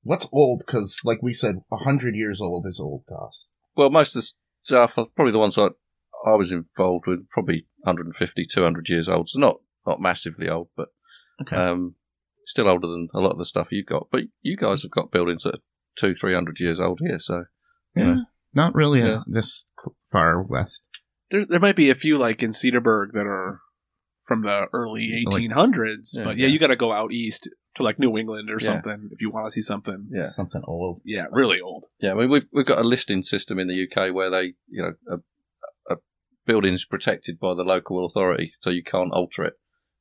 What's old? Because, like we said, 100 years old is old to us. Well, most of the stuff, probably the ones that I was involved with, probably 150, 200 years old. So not massively old, but still older than a lot of the stuff you've got. But you guys have got buildings that are 200-300 years old here, so... Yeah, not really this far west. There might be a few, like in Cedarburg, that are from the early 1800s, but you got to go out east to like New England or something if you want to see something. Yeah, something old. Yeah, really old. Yeah, I mean we've got a listing system in the UK where they, a building is protected by the local authority, so you can't alter it,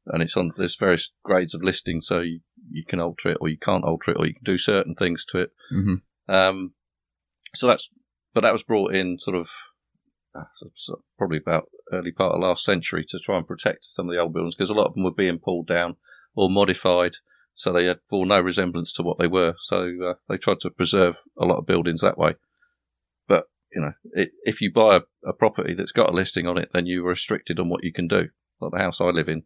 and there's various grades of listing, so you can alter it or you can't alter it, or you can do certain things to it. Mm-hmm. So that was brought in sort of. Probably about early part of last century to try and protect some of the old buildings, because a lot of them were being pulled down or modified, so they had no resemblance to what they were. So they tried to preserve a lot of buildings that way. But if you buy a property that's got a listing on it, then you're restricted on what you can do. Like the house I live in,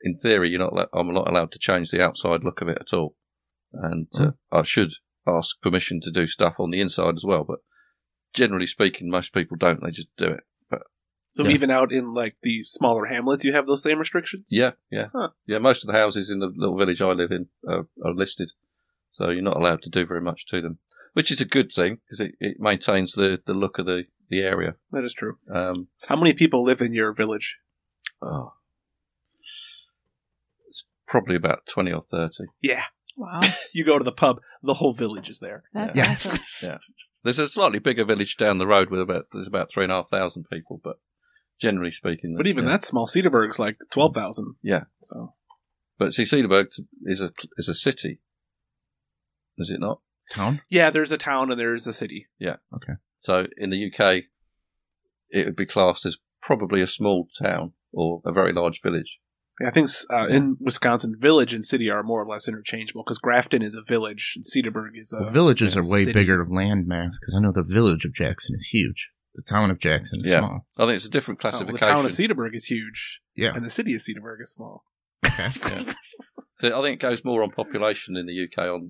in theory, I'm not allowed to change the outside look of it at all, and I should ask permission to do stuff on the inside as well, but. Generally speaking, most people don't. They just do it. But even out in like the smaller hamlets, you have those same restrictions? Yeah. Huh. Yeah, most of the houses in the little village I live in are listed. So you're not allowed to do very much to them, which is a good thing because it maintains the look of the area. That is true. How many people live in your village? Oh, it's probably about 20 or 30. Yeah. Wow. You go to the pub, the whole village is there. That's awesome. Yeah. There's a slightly bigger village down the road with there's about 3,500 people, but generally speaking... But even that small, Cedarburg's like 12,000. Yeah. So, but see, Cedarburg is a city, is it not? Town? Yeah, there's a town and there's a city. Yeah. Okay. So in the UK, it would be classed as probably a small town or a very large village. Yeah, I think in Wisconsin, village and city are more or less interchangeable because Grafton is a village and Cedarburg is a villages are way city. Bigger land mass because I know the village of Jackson is huge. The town of Jackson is small. I think it's a different classification. The town of Cedarburg is huge. Yeah. And the city of Cedarburg is small. Okay. Yeah. So I think it goes more on population in the UK on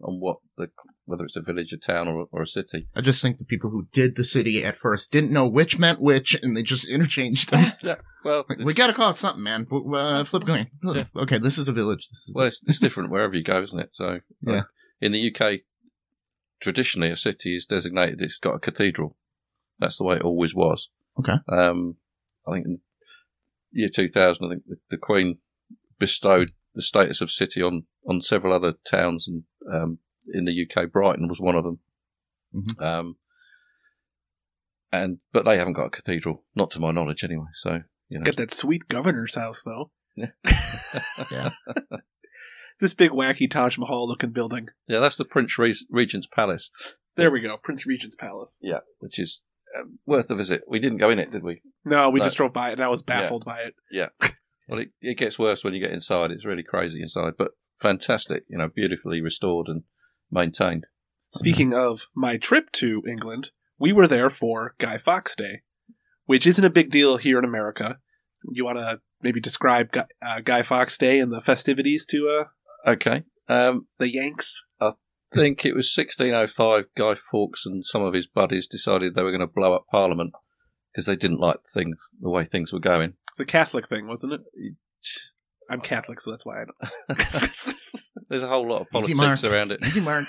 whether it's a village, a town, or a city. I just think the people who did the city at first didn't know which meant which, and they just interchanged them. Yeah, well, we got to call it something, man. Flip coin. Yeah. Okay, this is a village. It's different wherever you go, isn't it? So yeah, in the UK, traditionally a city is designated. It's got a cathedral. That's the way it always was. Okay. I think in the year 2000, I think the Queen bestowed the status of city on several other towns, and in the UK, Brighton was one of them. Mm-hmm. But they haven't got a cathedral, not to my knowledge, anyway. So Get that sweet governor's house, though. Yeah. This big wacky Taj Mahal looking building. Yeah, that's the Prince Regent's Palace. There we go, Prince Regent's Palace. Yeah, which is worth a visit. We didn't go in it, did we? No, we just drove by it, and I was baffled by it. Yeah. Well, it gets worse when you get inside. It's really crazy inside, but fantastic. Beautifully restored and maintained. Speaking of my trip to England, we were there for Guy Fawkes Day, which isn't a big deal here in America. You want to maybe describe Guy Fawkes Day and the festivities to Okay. The Yanks? I think it was 1605. Guy Fawkes and some of his buddies decided they were going to blow up Parliament because they didn't like the way things were going. It's a Catholic thing, wasn't it? I'm Catholic, so that's why I don't. There's a whole lot of Easy politics mark. around it. Easy mark.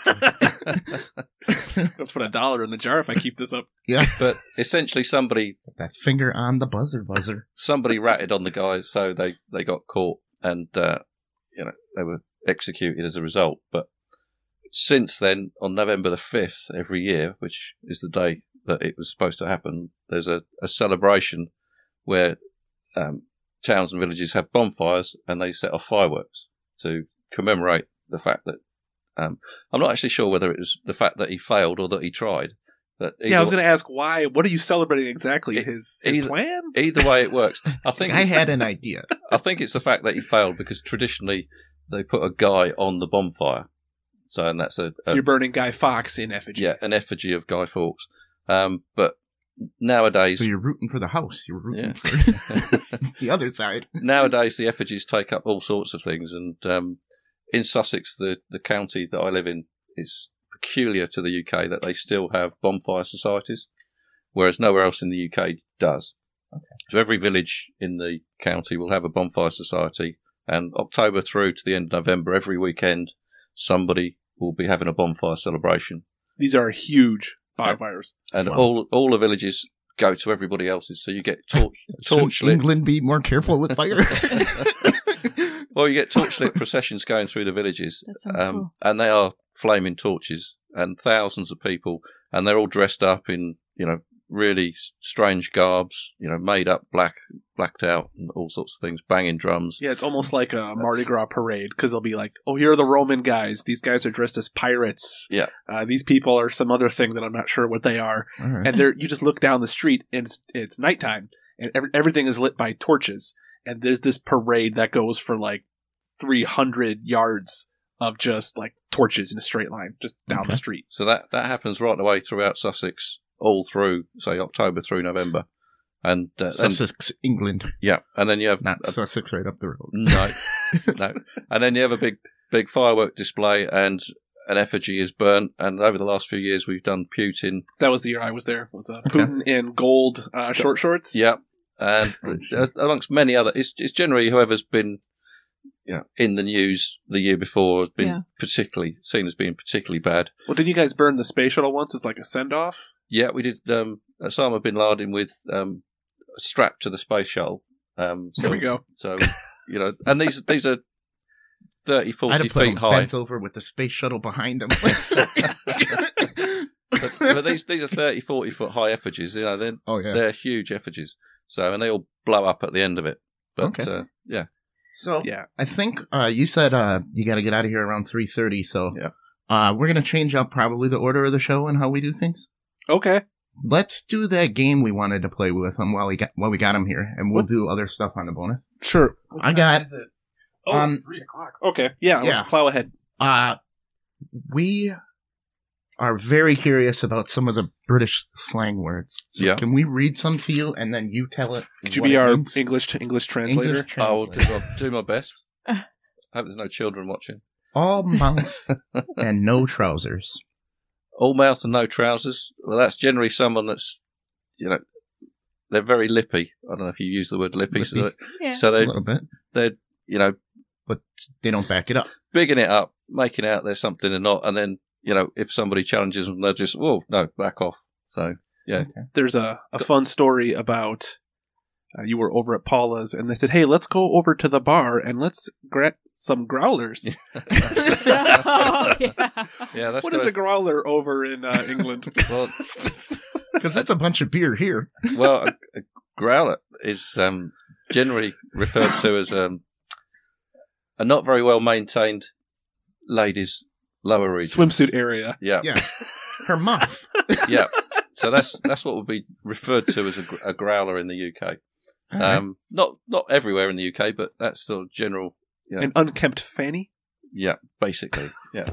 Let's put $1 in the jar if I keep this up. Yeah. But essentially, somebody That finger on the buzzer. ratted on the guys, so they got caught, and they were executed as a result. But since then, on November the 5th every year, which is the day that it was supposed to happen, there's a celebration where towns and villages have bonfires and they set off fireworks to commemorate the fact that I'm not actually sure whether it was the fact that he failed or that he tried. But I was going to ask why. What are you celebrating exactly? His plan? Either way, it works. I had an idea. I think it's the fact that he failed because traditionally they put a guy on the bonfire. So, and that's So you're burning Guy Fawkes in effigy. Yeah, an effigy of Guy Fawkes. But nowadays... So you're rooting for the house. You're rooting for the other side. Nowadays, the effigies take up all sorts of things. And in Sussex, the county that I live in, is peculiar to the UK that they still have bonfire societies, whereas nowhere else in the UK does. Okay. So every village in the county will have a bonfire society. And October through to the end of November, every weekend, somebody will be having a bonfire celebration. These are huge bonfires. And all the villages go to everybody else's, so you get torch lit. England be more careful with fire? Well, you get torchlit processions going through the villages. That sounds cool. And they are flaming torches, and thousands of people, and they're all dressed up in, really strange garbs, made up, blacked out, and all sorts of things, banging drums. Yeah, it's almost like a Mardi Gras parade, because they'll be like, oh, here are the Roman guys. These guys are dressed as pirates. Yeah. These people are some other thing that I'm not sure what they are. Right. And you just look down the street, and it's nighttime, and everything is lit by torches. And there's this parade that goes for like 300 yards of just like torches in a straight line, just down the street. So that happens right away throughout Sussex, all through, say, October through November. And Sussex, England. Yeah, and then you have... Not Sussex right up the road. No. And then you have a big firework display, and an effigy is burnt. And over the last few years, we've done Putin. That was the year I was there. It was Putin in gold short shorts. Yeah. And amongst many other... It's generally whoever's been in the news the year before has been particularly seen as being particularly bad. Well, didn't you guys burn the space shuttle once as like a send-off? Yeah, we did Osama bin Laden with strapped to the space shuttle. There we go. So, and these are 30, 40 feet high. Bent over with the space shuttle behind them. but these are 30, 40 foot high effigies. They're huge effigies. So, and they all blow up at the end of it. But, yeah. So, I think you said you got to get out of here around 3:30. So, we're going to change up probably the order of the show and how we do things. Okay. Let's do that game we wanted to play with him while we got him here, and we'll do other stuff on the bonus. Sure. I got. Is it? Oh, it's 3:00. Okay. Yeah. Let's plow ahead. We are very curious about some of the British slang words. So can we read some to you, and then you tell it? Could you be our English to English translator? I will do my best. I hope there's no children watching. All mouth and no trousers. All mouth and no trousers. Well, that's generally someone that's, they're very lippy. I don't know if you use the word lippy. So a little bit. They're, but they don't back it up. Bigging it up, making out there's something and not, and then, if somebody challenges them, they're just, whoa, no, back off. So, yeah. Okay. There's a fun story about you were over at Paula's, and they said, hey, let's go over to the bar and let's get some growlers. Oh, yeah. What is a growler over in England? Well, because it's a bunch of beer here. Well, a growler is generally referred to as a not very well maintained lady's lower region. Swimsuit area. Yeah. Her muff. Yeah. So that's what would be referred to as a growler in the UK. Not everywhere in the UK, but that's the general. An unkempt fanny? Yeah, basically. Yeah.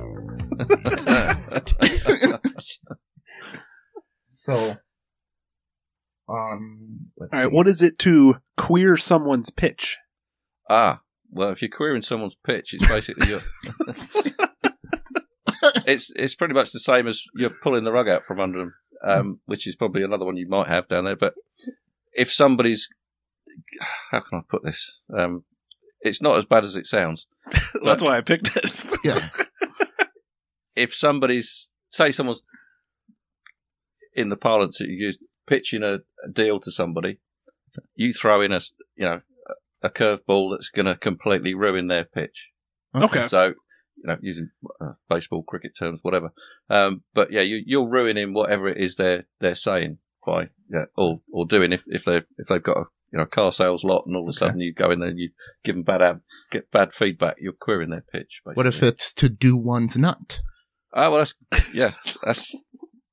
So, all right, what is it to queer someone's pitch? Well, if you're queering someone's pitch, it's basically it's pretty much the same as you're pulling the rug out from under them, which is probably another one you might have down there. But if somebody's, how can I put this? it's not as bad as it sounds. That's why I picked it. Yeah. If someone's in the parlance that you use, pitching a deal to somebody, you throw in a curveball that's going to completely ruin their pitch. Okay. So, using baseball, cricket terms, whatever. But yeah, you're ruining whatever it is they're saying by or doing if they've got a car sales lot and all of a sudden you go in there and you give them get bad feedback, you're queering their pitch. Basically. What if it's to do one's nut? Oh well,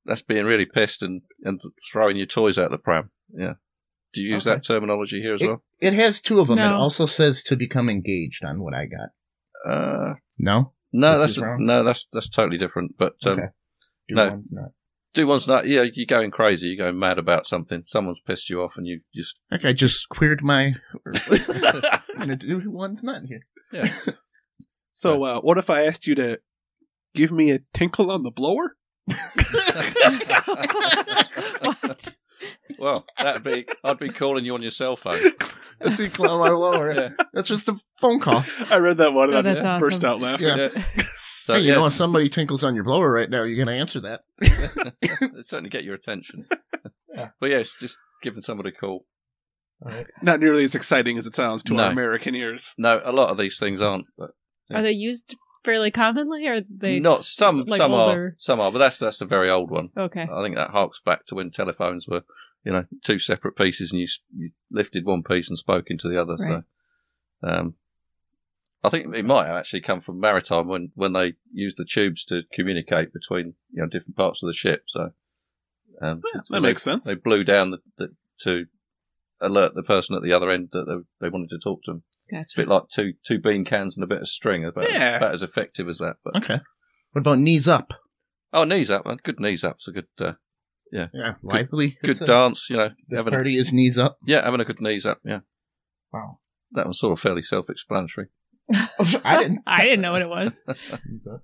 that's being really pissed and throwing your toys out the pram. Yeah. Do you use that terminology here as well? It has two of them. No. It also says to become engaged on what I got. No? No, This is wrong? that's totally different. But Okay. Do no. one's nut. Do one's not. Yeah, you're going crazy. You're going mad about something. Someone's pissed you off, and you just. Like I just queered my. I'm gonna do one's nut here. Yeah. So, what if I asked you to give me a tinkle on the blower? What? Well, I'd be calling you on your cell phone. A tinkle on my lower. Yeah. That's just a phone call. I read that one and Oh, I just that's burst awesome. out laughing. Yeah. So, Hey, you know, if somebody tinkles on your blower right now, you're going to answer that. It'd certainly get your attention. Yeah. But yeah, it's just giving somebody a call. All right. Not nearly as exciting as it sounds to No. our American ears. No, a lot of these things aren't. But Are they used fairly commonly, or are they not some. like Some older? are, but that's a very old one. Okay. I think that harks back to when telephones were, two separate pieces, and you lifted one piece and spoke into the other. Right. So, I think it might have actually come from maritime when they used the tubes to communicate between different parts of the ship. So That makes sense. They blew down to alert the person at the other end that they wanted to talk to them. Gotcha. It's a bit like two bean cans and a bit of string. About as effective as that. But Okay. What about knees up? knees up, man. Good knees up's a good. Yeah, lively. Good dance. This party is knees up. Having a good knees up. Yeah. Wow. That was sort of fairly self-explanatory. I didn't. I didn't know what it was. Knees up.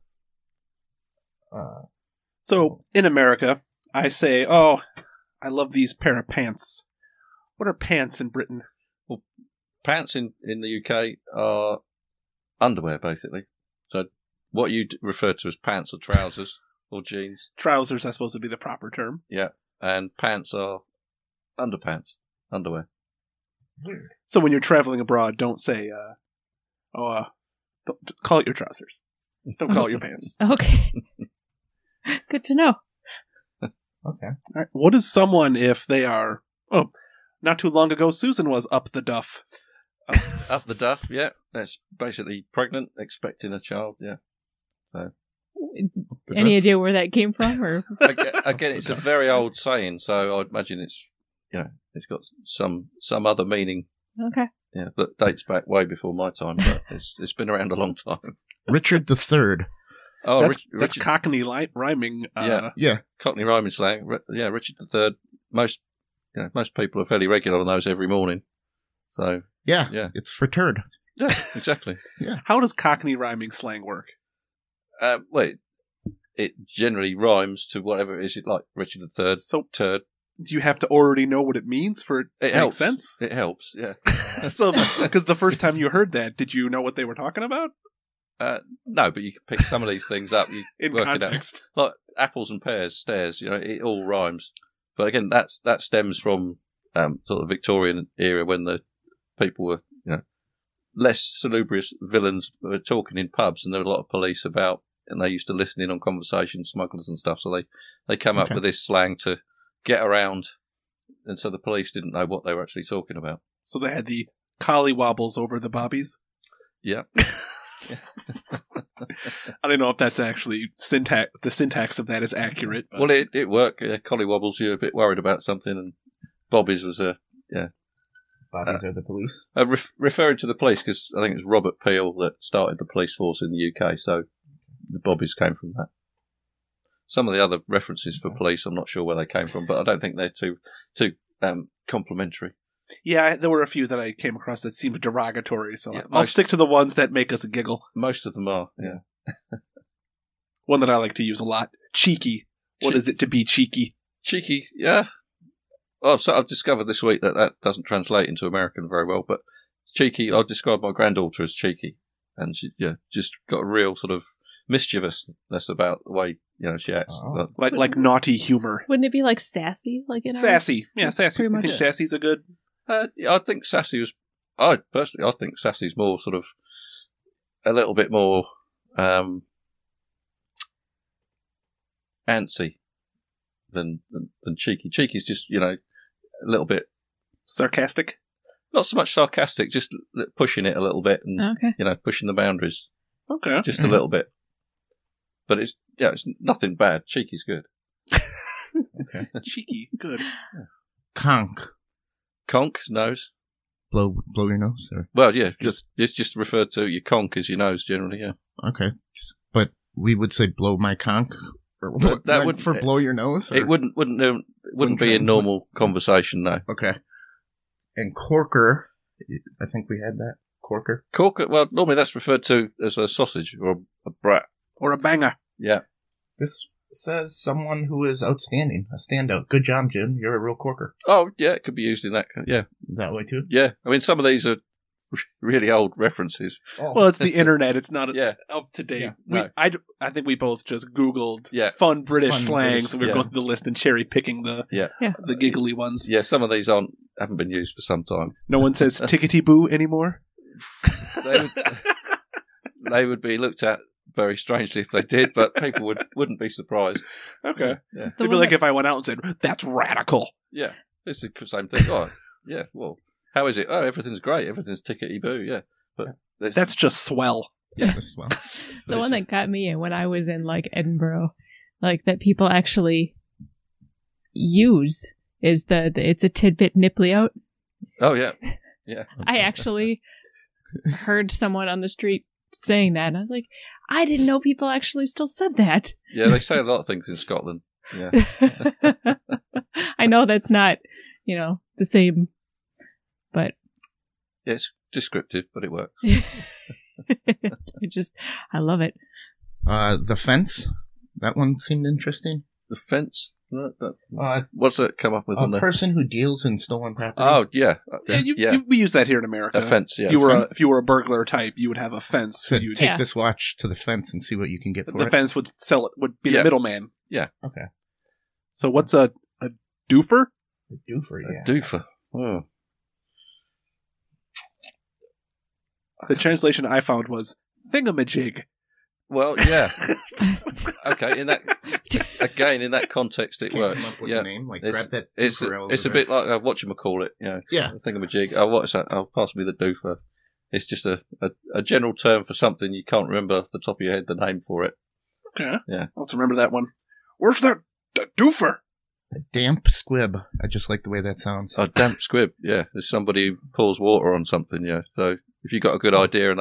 So, in America, I say, oh, I love these pair of pants. What are pants in Britain? Well, pants in the UK are underwear, basically. So what you refer to as pants or trousers or jeans. Trousers, I suppose, would be the proper term. Yeah. And pants are underpants, underwear. Weird. So when you're traveling abroad, don't say, don't call it your trousers. Don't call it your pants. Okay. Good to know. Okay. All right. What is someone if they are... Oh, not too long ago, Susan was up the duff. Up the duff, yeah. That's basically pregnant, expecting a child, yeah. So Any idea where that came from? Or again, it's a very old saying, so I'd imagine it's it's got some other meaning. okay. Yeah, that dates back way before my time, but it's been around a long time. Richard the Third. Oh, That's Richard, Cockney rhyming. Yeah. Cockney rhyming slang. Richard III. Most people are fairly regular on those every morning. So Yeah. Yeah. It's for turd. yeah, exactly. How does Cockney rhyming slang work? Well, it generally rhymes to whatever it is. Like Richard III. So- turd. Do you have to already know what it means for it to It make helps. sense? It helps. Yeah. So, because the first time you heard that, did you know what they were talking about? No, but you can pick some of these things up. You In work context. it out. Like apples and pears, stairs. It all rhymes. But again, that stems from sort of Victorian era when the people were less salubrious villains were talking in pubs, and there were a lot of police about, and they used to listen in on conversations, smugglers and stuff. So they come up with this slang to get around, and so the police didn't know what they were actually talking about. So they had the collie wobbles over the bobbies. Yeah. I don't know if that's actually the syntax of that is accurate. But. Well, it worked. Collie wobbles, you're a bit worried about something, and Bobbies was Bobbies are the police. referring to the police, because I think it was Robert Peel that started the police force in the UK, so the Bobbies came from that. Some of the other references for police, I'm not sure where they came from, but I don't think they're too complimentary. Yeah, there were a few that I came across that seemed derogatory, so Yeah, I'll stick to the ones that make us giggle. Most of them are, yeah. One that I like to use a lot, cheeky. What is it to be cheeky? Cheeky, yeah. Well, so I've discovered this week that doesn't translate into American very well, but cheeky. I'd describe my granddaughter as cheeky, and she just got a real sort of mischievousness about the way she acts. Oh. Like naughty humor. Wouldn't it be like sassy? Like sassy, yeah, sassy. pretty I much. think sassy's a good. I think sassy was. I think sassy's more sort of a little bit more antsy than cheeky. Cheeky's just a little bit Sarcastic. not so much sarcastic, just pushing it a little bit and Okay. pushing the boundaries Okay. just a little bit. But it's nothing bad. Cheeky's good. Okay. Cheeky. Good. Conk. Conk, nose. Blow your nose? Or? Well, yeah, it's just referred to your conk as your nose generally, yeah. Okay. But we would say blow my conk? Or Well, that like would- for blow your nose? Or? It wouldn't be in normal conversation, no. Okay. And corker, I think we had that. Corker? Cork, well, normally that's referred to as a sausage or a brat. Or a banger. Yeah. This says someone who is outstanding, a standout. Good job, Jim. You're a real corker. Oh, yeah, it could be used in that, yeah. That way too? Yeah, I mean, some of these are really old references. Oh. Well, it's the internet. It's not up to date. Yeah, We, no. I think we both just Googled Yeah. fun British Fun slang, British, so we're yeah. going through the list and cherry picking the giggly ones. Yeah, some of these haven't been used for some time. No one says tickety boo anymore. They would be looked at very strangely if they did, but people wouldn't be surprised. Okay. Yeah. It'd be like if I went out and said, "That's radical." Yeah, it's the same thing. Oh, yeah, well, how is it? Oh, everything's great. Everything's tickety-boo, yeah. But That's just swell. yeah. As well. The one that got me when I was in like Edinburgh, like that people actually use is it's a tidbit nipply out. Oh, yeah. Yeah. I actually heard someone on the street saying that, and I was like, I didn't know people actually still said that. Yeah, they say a lot of things in Scotland. Yeah. I know that's not, the same, but Yeah, it's descriptive, but it works. I love it. The fence. That one seemed interesting. The fence? What's that come up with on A there? person who deals in stolen property. Oh, yeah. We use that here in America. A fence, yeah. If you were a burglar type, you would have a fence. So You'd- take this watch to the fence and see what you can get for the it. fence would sell it. Would be Yeah. the middleman. Okay. So what's a doofer? A doofer, yeah. A doofer. Oh. The translation I found was thingamajig. Well, yeah. Okay, in that context, it Can't works. come up with Yeah. a name. Like, It's- grab that It's doofer over a there. bit like whatchamacallit, Yeah. a thingamajig. Oh, what is that? Oh, pass me the doofer. It's just a general term for something you can't remember off the top of your head the name for it. Okay. Yeah. Let's remember that one. Where's that doofer? A damp squib. I just like the way that sounds. A damp squib, yeah. There's somebody who pours water on something, yeah. So if you've got a good idea and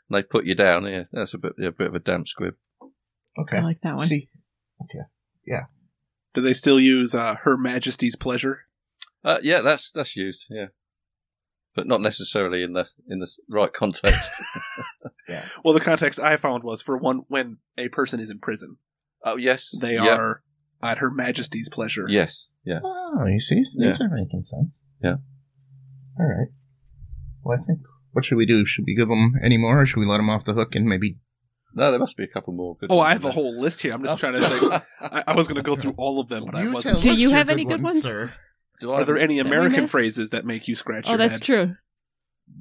they put you down, yeah, that's a bit of a damp squib. Okay. I like that one. See. Okay. Yeah. Do they still use Her Majesty's Pleasure? Yeah, that's used, yeah. But not necessarily in the right context. Yeah. Well, the context I found was for when a person is in prison, Oh, yes. they yeah. are at Her Majesty's pleasure. Yes, yeah. Oh, you see? These are making sense. Yeah. All right. Well, I think, what should we do? Should we give them any more, or should we let them off the hook and maybe... No, there must be a couple more good Oh, ones I have in a there. whole list here. I'm just trying to think. I was going to go through all of them, but I wasn't. Do you have any good ones? Sir. Do Are there any That we American missed? phrases that make you scratch Oh, your that's head? true.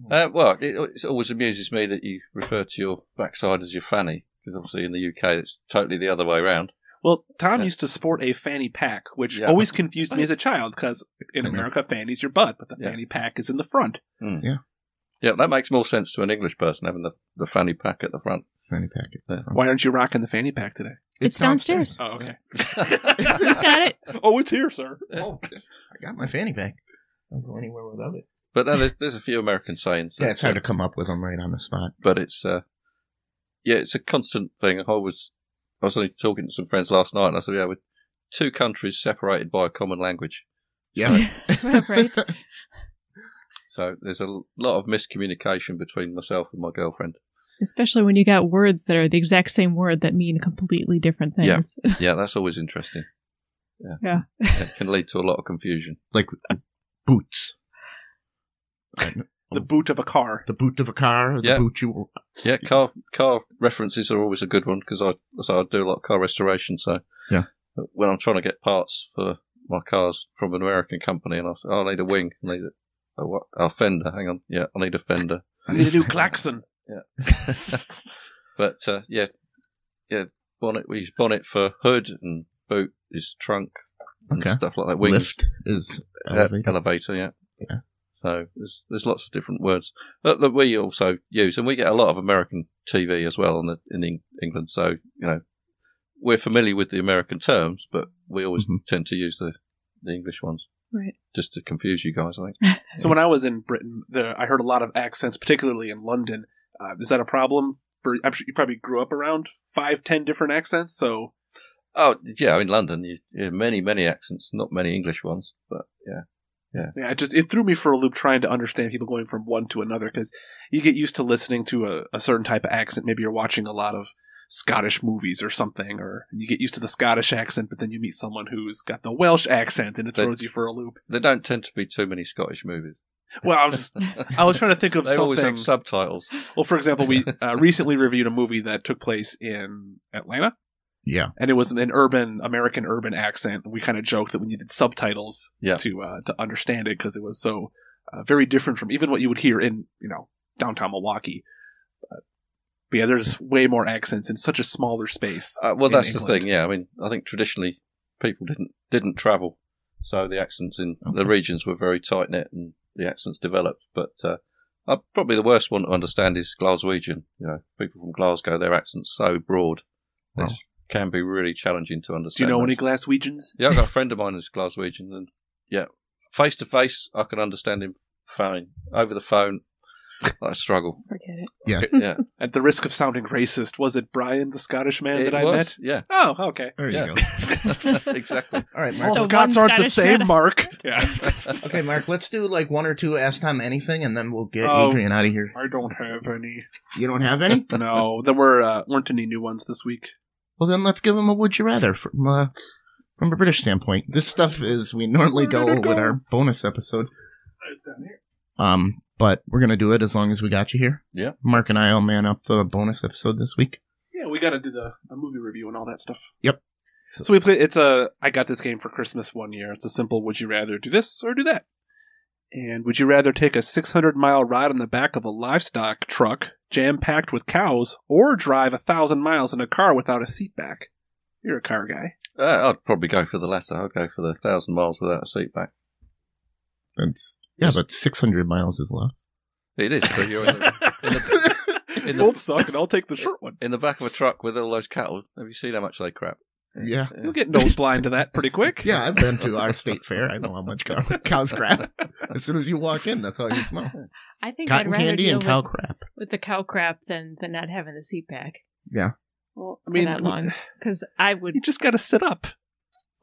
Well, it always amuses me that you refer to your backside as your fanny, because obviously in the UK it's totally the other way around. Well, Tom Yeah. used to sport a fanny pack, which Yeah. always confused me as a child, because in America, fanny's your butt, but the Yeah. fanny pack is in the front. Mm. Yeah. Yeah, that makes more sense to an English person having the fanny pack at the front. Fanny packet. Yeah. Why aren't you rocking the fanny pack today? It's downstairs. Oh, okay. He's got it. Oh, it's here, sir. Oh, I got my fanny pack. I don't go anywhere without it. But no, there's a few American sayings. Yeah, it's that, hard to come up with them right on the spot. but it's it's a constant thing. I was only talking to some friends last night, and I said, yeah, with two countries separated by a common language. Yeah. Right. So there's a lot of miscommunication between myself and my girlfriend. Especially when you got words that are the exact same word that mean completely different things. Yeah, that's always interesting. Yeah. It can lead to a lot of confusion. Like boots. The boot of a car. The boot of a car. Or the boot you. Yeah, car references are always a good one because I do a lot of car restoration. So yeah, when I'm trying to get parts for my cars from an American company, and I say, I need a wing, I need a fender. Hang on, yeah, I need a fender. I need a new klaxon. Yeah, but bonnet. We use bonnet for hood, and boot is trunk and stuff like that. Wings. Lift is elevator. Yeah. So there's lots of different words that we also use, and we get a lot of American TV as well in England. So we're familiar with the American terms, but we always tend to use the English ones, right? Just to confuse you guys, I think. So when I was in Britain, I heard a lot of accents, particularly in London. Is that a problem? I'm sure you probably grew up around 5-10 different accents. So, in London, you have many accents, not many English ones, but yeah. Yeah, it threw me for a loop trying to understand people going from one to another because you get used to listening to a certain type of accent. Maybe you're watching a lot of Scottish movies or something, or you get used to the Scottish accent, but then you meet someone who's got the Welsh accent and it throws you for a loop. There don't tend to be too many Scottish movies. Well, I was trying to think of they something. Always have subtitles. Well, for example, we recently reviewed a movie that took place in Atlanta. Yeah. And it was an American urban accent. We kind of joked that we needed subtitles to understand it because it was so very different from even what you would hear in, downtown Milwaukee. But yeah, there's way more accents in such a smaller space. Well, that's England. The thing, yeah. I mean, I think traditionally people didn't travel, so the accents in the regions were very tight-knit and the accents developed. But probably the worst one to understand is Glaswegian. People from Glasgow, their accent's so broad. It can be really challenging to understand. Do you know any Glaswegians? Yeah, I've got a friend of mine who's Glaswegian, and face to face, I can understand him fine. Over the phone, I struggle. Forget it. Yeah. At the risk of sounding racist, was it Brian, the Scottish man that I met? Yeah. Oh, okay. There you go. Exactly. All right, Mark. All Scots aren't the same, Mark. Yeah. Okay, Mark, let's do like one or two Ask Tom Anything, and then we'll get Adrian out of here. I don't have any. You don't have any? No, there weren't any new ones this week. Well, then let's give him a Would You Rather from a British standpoint. This stuff is, we normally go with our bonus episode. It's down here. But we're going to do it as long as we got you here. Yeah. Mark and I will man up the bonus episode this week. Yeah, we got to do a movie review and all that stuff. Yep. So we play, I got this game for Christmas one year. It's a simple, would you rather do this or do that? And would you rather take a 600-mile ride on the back of a livestock truck jam-packed with cows, or drive 1,000 miles in a car without a seat back? You're a car guy. I'd probably go for the latter. I'd go for the 1,000 miles without a seat back. But 600 miles is low. It is, but you're in the both suck, and I'll take the short one. In the back of a truck with all those cattle. Have you seen how much they crap? Yeah. You'll get nose blind to that pretty quick. Yeah, I've been to our state fair. I know how much cows crap. As soon as you walk in, that's all you smell. I think Cotton I'd rather candy deal and cow crap. with the cow crap than not having the seat back. Yeah. Well, I mean, that long, because I would. You just got to sit up.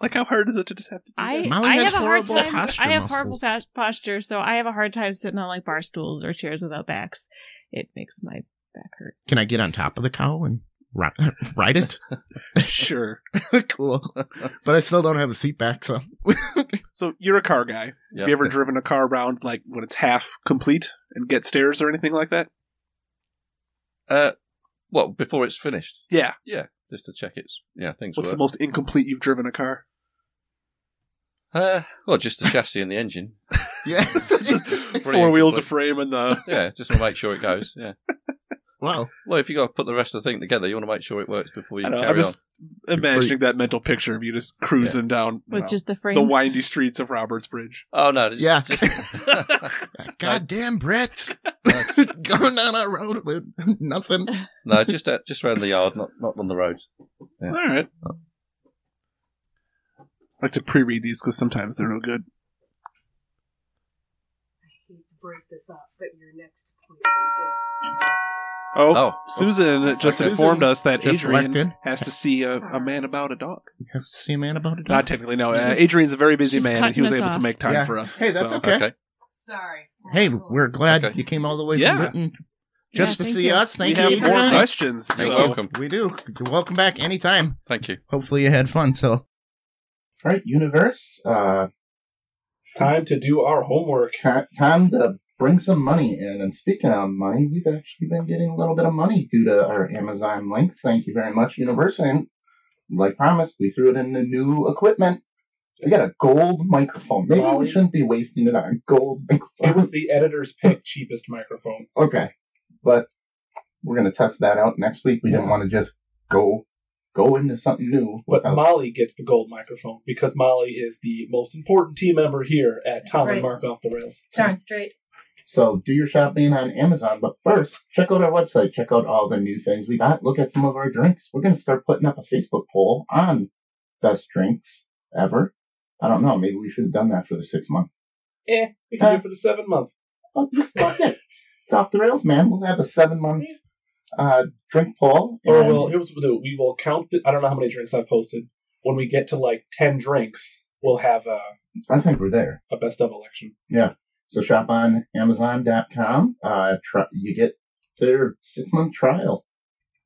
Like, how hard is it to just have to do this? I have a hard time. Posture I have muscles. horrible posture, so I have a hard time sitting on like bar stools or chairs without backs. It makes my back hurt. Can I get on top of the cow and ride it? Sure. Cool. But I still don't have a seat back, so. So you're a car guy. Yep. Have you ever driven a car around like when it's half complete and get stairs or anything like that? What, before it's finished? Yeah. Yeah, just to check things What's work. the most incomplete you've driven a car? Well, just the chassis and the engine. Yeah. Just 4 wheels, a frame, and the... Yeah, just want to make sure it goes, yeah. Wow. Well, if you got to put the rest of the thing together, you want to make sure it works before you carry I'm just on. imagining that mental picture of you just cruising down with just the frame, the windy streets of Roberts Bridge. Oh, no. Yeah. Goddamn Brett. Going down that road with nothing. No, just around the yard, not on the roads. Yeah. All right. I like to pre-read these because sometimes they're no good. I hate to break this up, but your next point is... Susan just informed us that just Adrian elected. has to see a man about a dog. He has to see a man about it. Not technically, no. Adrian's a very busy she's man, and he was cutting able us to off. make time for us. Hey, that's so. okay. Sorry. Hey, we're glad Okay. you came all the way Yeah. from Britain just to thank see you. us. Thank we you, have more Adrian. questions. You're so- welcome. We do. You're welcome back anytime. Thank you. Hopefully you had fun. So, all right, Universe. Time to do our homework. Time to bring some money in. And speaking of money, we've actually been getting a little bit of money due to our Amazon link. Thank you very much, Universe. And like promised, we threw it in the new equipment. We got a gold microphone. Maybe we shouldn't be wasting it on gold microphone. It was the editor's pick cheapest microphone. Okay. But we're going to test that out next week. We didn't want to just go into something new. But Molly gets the gold microphone because Molly is the most important team member here at Tom and Mark Off the Rails. Darn straight. So do your shopping on Amazon. But first, check out our website. Check out all the new things we got. Look at some of our drinks. We're going to start putting up a Facebook poll on best drinks ever. I don't know. Maybe we should have done that for the 6 month. We can do it for the 7 month. Oh, fuck it. It's off the rails, man. We'll have a 7 month drink poll. Or here's what we'll do. We will count. I don't know how many drinks I've posted. When we get to like 10 drinks, we'll have I think we're there. A best of election. Yeah. So shop on Amazon.com. You get their 6 month trial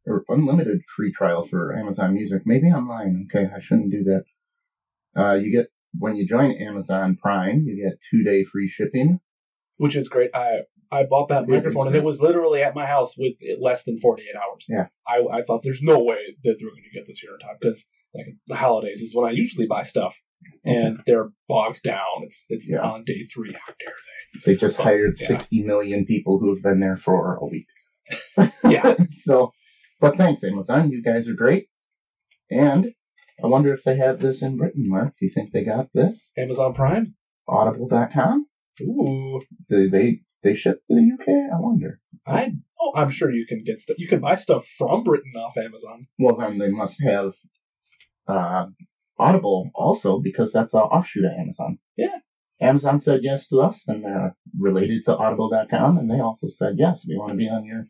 or unlimited free trial for Amazon Music. Maybe online. Okay, I shouldn't do that. You get. When you join Amazon Prime, you get 2-day free shipping. Which is great. I bought that microphone, and it was literally at my house with less than 48 hours. Yeah. I thought there's no way that they're going to get this here in time, because like the holidays is when I usually buy stuff, and they're bogged down. It's on day 3. How dare they? They just hired 60 million people who have been there for a week. Yeah. But thanks, Amazon. You guys are great. And I wonder if they have this in Britain, Mark. Do you think they got this? Amazon Prime? Audible.com? Ooh. They ship to the UK? I wonder. I'm sure you can get stuff. You can buy stuff from Britain off Amazon. Well, then they must have Audible also, because that's an offshoot of Amazon. Yeah. Amazon said yes to us, and they're related to Audible.com, and they also said, yes, we want to be on your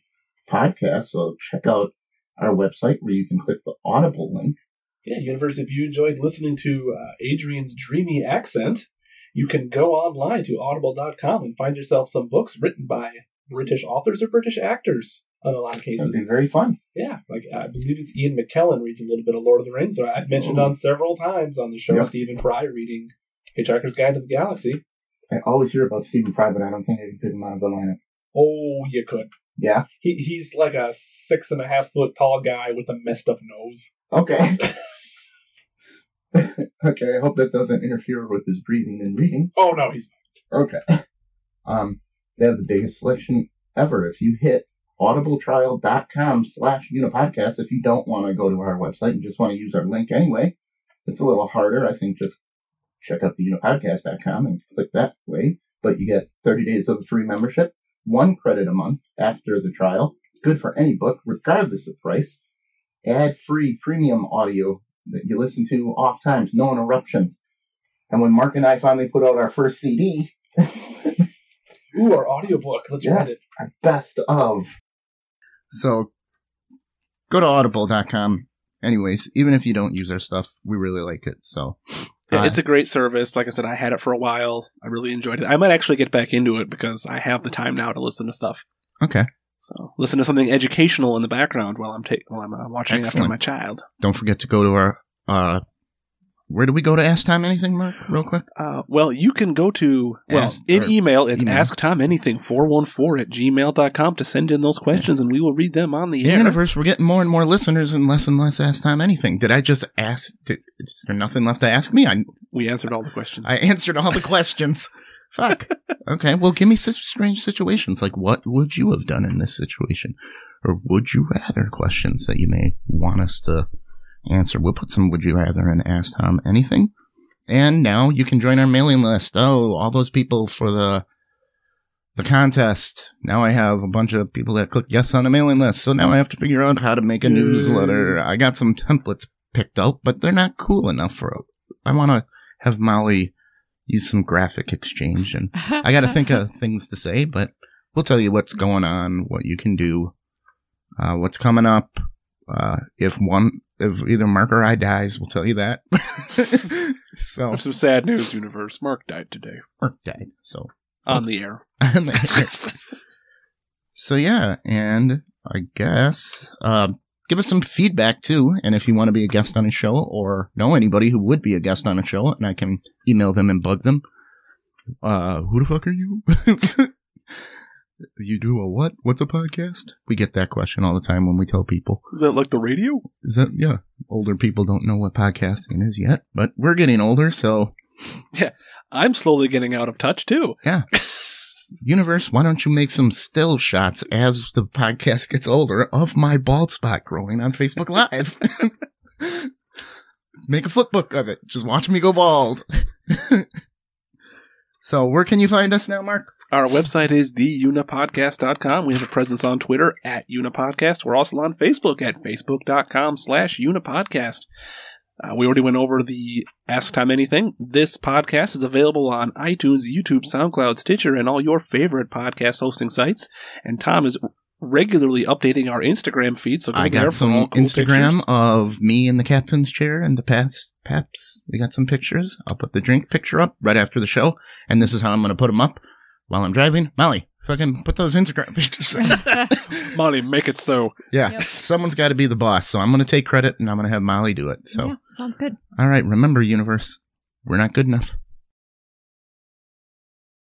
podcast, so check out our website where you can click the Audible link. Yeah, Universe, if you enjoyed listening to Adrian's dreamy accent, you can go online to audible.com and find yourself some books written by British authors or British actors in a lot of cases. That'd be very fun. Yeah, like I believe it's Ian McKellen reads a little bit of Lord of the Rings, or I've mentioned on several times on the show Stephen Fry reading Hitchhiker's Guide to the Galaxy. I always hear about Stephen Fry, but I don't think I can pick him out of the lineup. Oh, you could. Yeah? He's like a 6.5 foot tall guy with a messed up nose. Okay. Okay, I hope that doesn't interfere with his breathing and reading. Oh, no, he's not. Okay. They have the biggest selection ever. If you hit audibletrial.com/unipodcast, if you don't want to go to our website and just want to use our link anyway, it's a little harder. I think just check out the unipodcast.com and click that way. But you get 30 days of free membership, 1 credit a month after the trial. It's good for any book, regardless of price. Ad-free premium audio that you listen to off times, no interruptions. And when Mark and I finally put out our first CD... Ooh, our audiobook. Let's read it. Our best of. So, go to audible.com. Anyways, even if you don't use our stuff, we really like it. So, it's a great service. Like I said, I had it for a while. I really enjoyed it. I might actually get back into it because I have the time now to listen to stuff. Okay. So, listen to something educational in the background while I'm watching after my child. Don't forget to go to our where do we go to ask Tom anything, Mark, real quick? Well, you can go to, email, it's asktomanything414@gmail.com to send in those questions, and we will read them on the air. Universe, we're getting more and more listeners and less Ask Tom Anything. Did I just ask? Is there nothing left to ask me? We answered all the questions. I answered all the questions. Fuck. Okay, well, give me such strange situations. Like, what would you have done in this situation? Or would you rather questions that you may want us to answer. We'll put some would you rather in Ask Tom Anything. And now you can join our mailing list. Oh, all those people for the contest. Now I have a bunch of people that click yes on the mailing list. So now I have to figure out how to make a newsletter. I got some templates picked out, but they're not cool enough for I want to have Molly use some graphic exchange. And I got to think of things to say, but we'll tell you what's going on, what you can do, what's coming up. If either Mark or I dies, we'll tell you that. So, I have some sad news, Universe. Mark died today. Mark died. So on the air. So yeah, and I guess give us some feedback too. And if you want to be a guest on a show or know anybody who would be a guest on a show, and I can email them and bug them. Who the fuck are you? You do a what? What's a podcast? We get that question all the time when we tell people. Is that like the radio? Is that, yeah. Older people don't know what podcasting is yet, but we're getting older, so. Yeah, I'm slowly getting out of touch too. Yeah. Universe, why don't you make some still shots as the podcast gets older of my bald spot growing on Facebook Live? Make a flipbook of it. Just watch me go bald. So where can you find us now, Mark? Our website is theunipodcast.com. We have a presence on Twitter at Unipodcast. We're also on Facebook at facebook.com/Unipodcast. We already went over the Ask Tom Anything. This podcast is available on iTunes, YouTube, SoundCloud, Stitcher, and all your favorite podcast hosting sites. And Tom is regularly updating our Instagram feed, so go I there got for some all cool Instagram pictures. of me in the captain's chair and the Paps. We got some pictures. I'll put the drink picture up right after the show, and this is how I'm going to put them up while I'm driving. Molly, fucking put those Instagram pictures up. Molly, make it so. Yeah, Yep. Someone's got to be the boss, so I'm going to take credit, and I'm going to have Molly do it. So, Yeah, sounds good. all right, remember, universe, we're not good enough.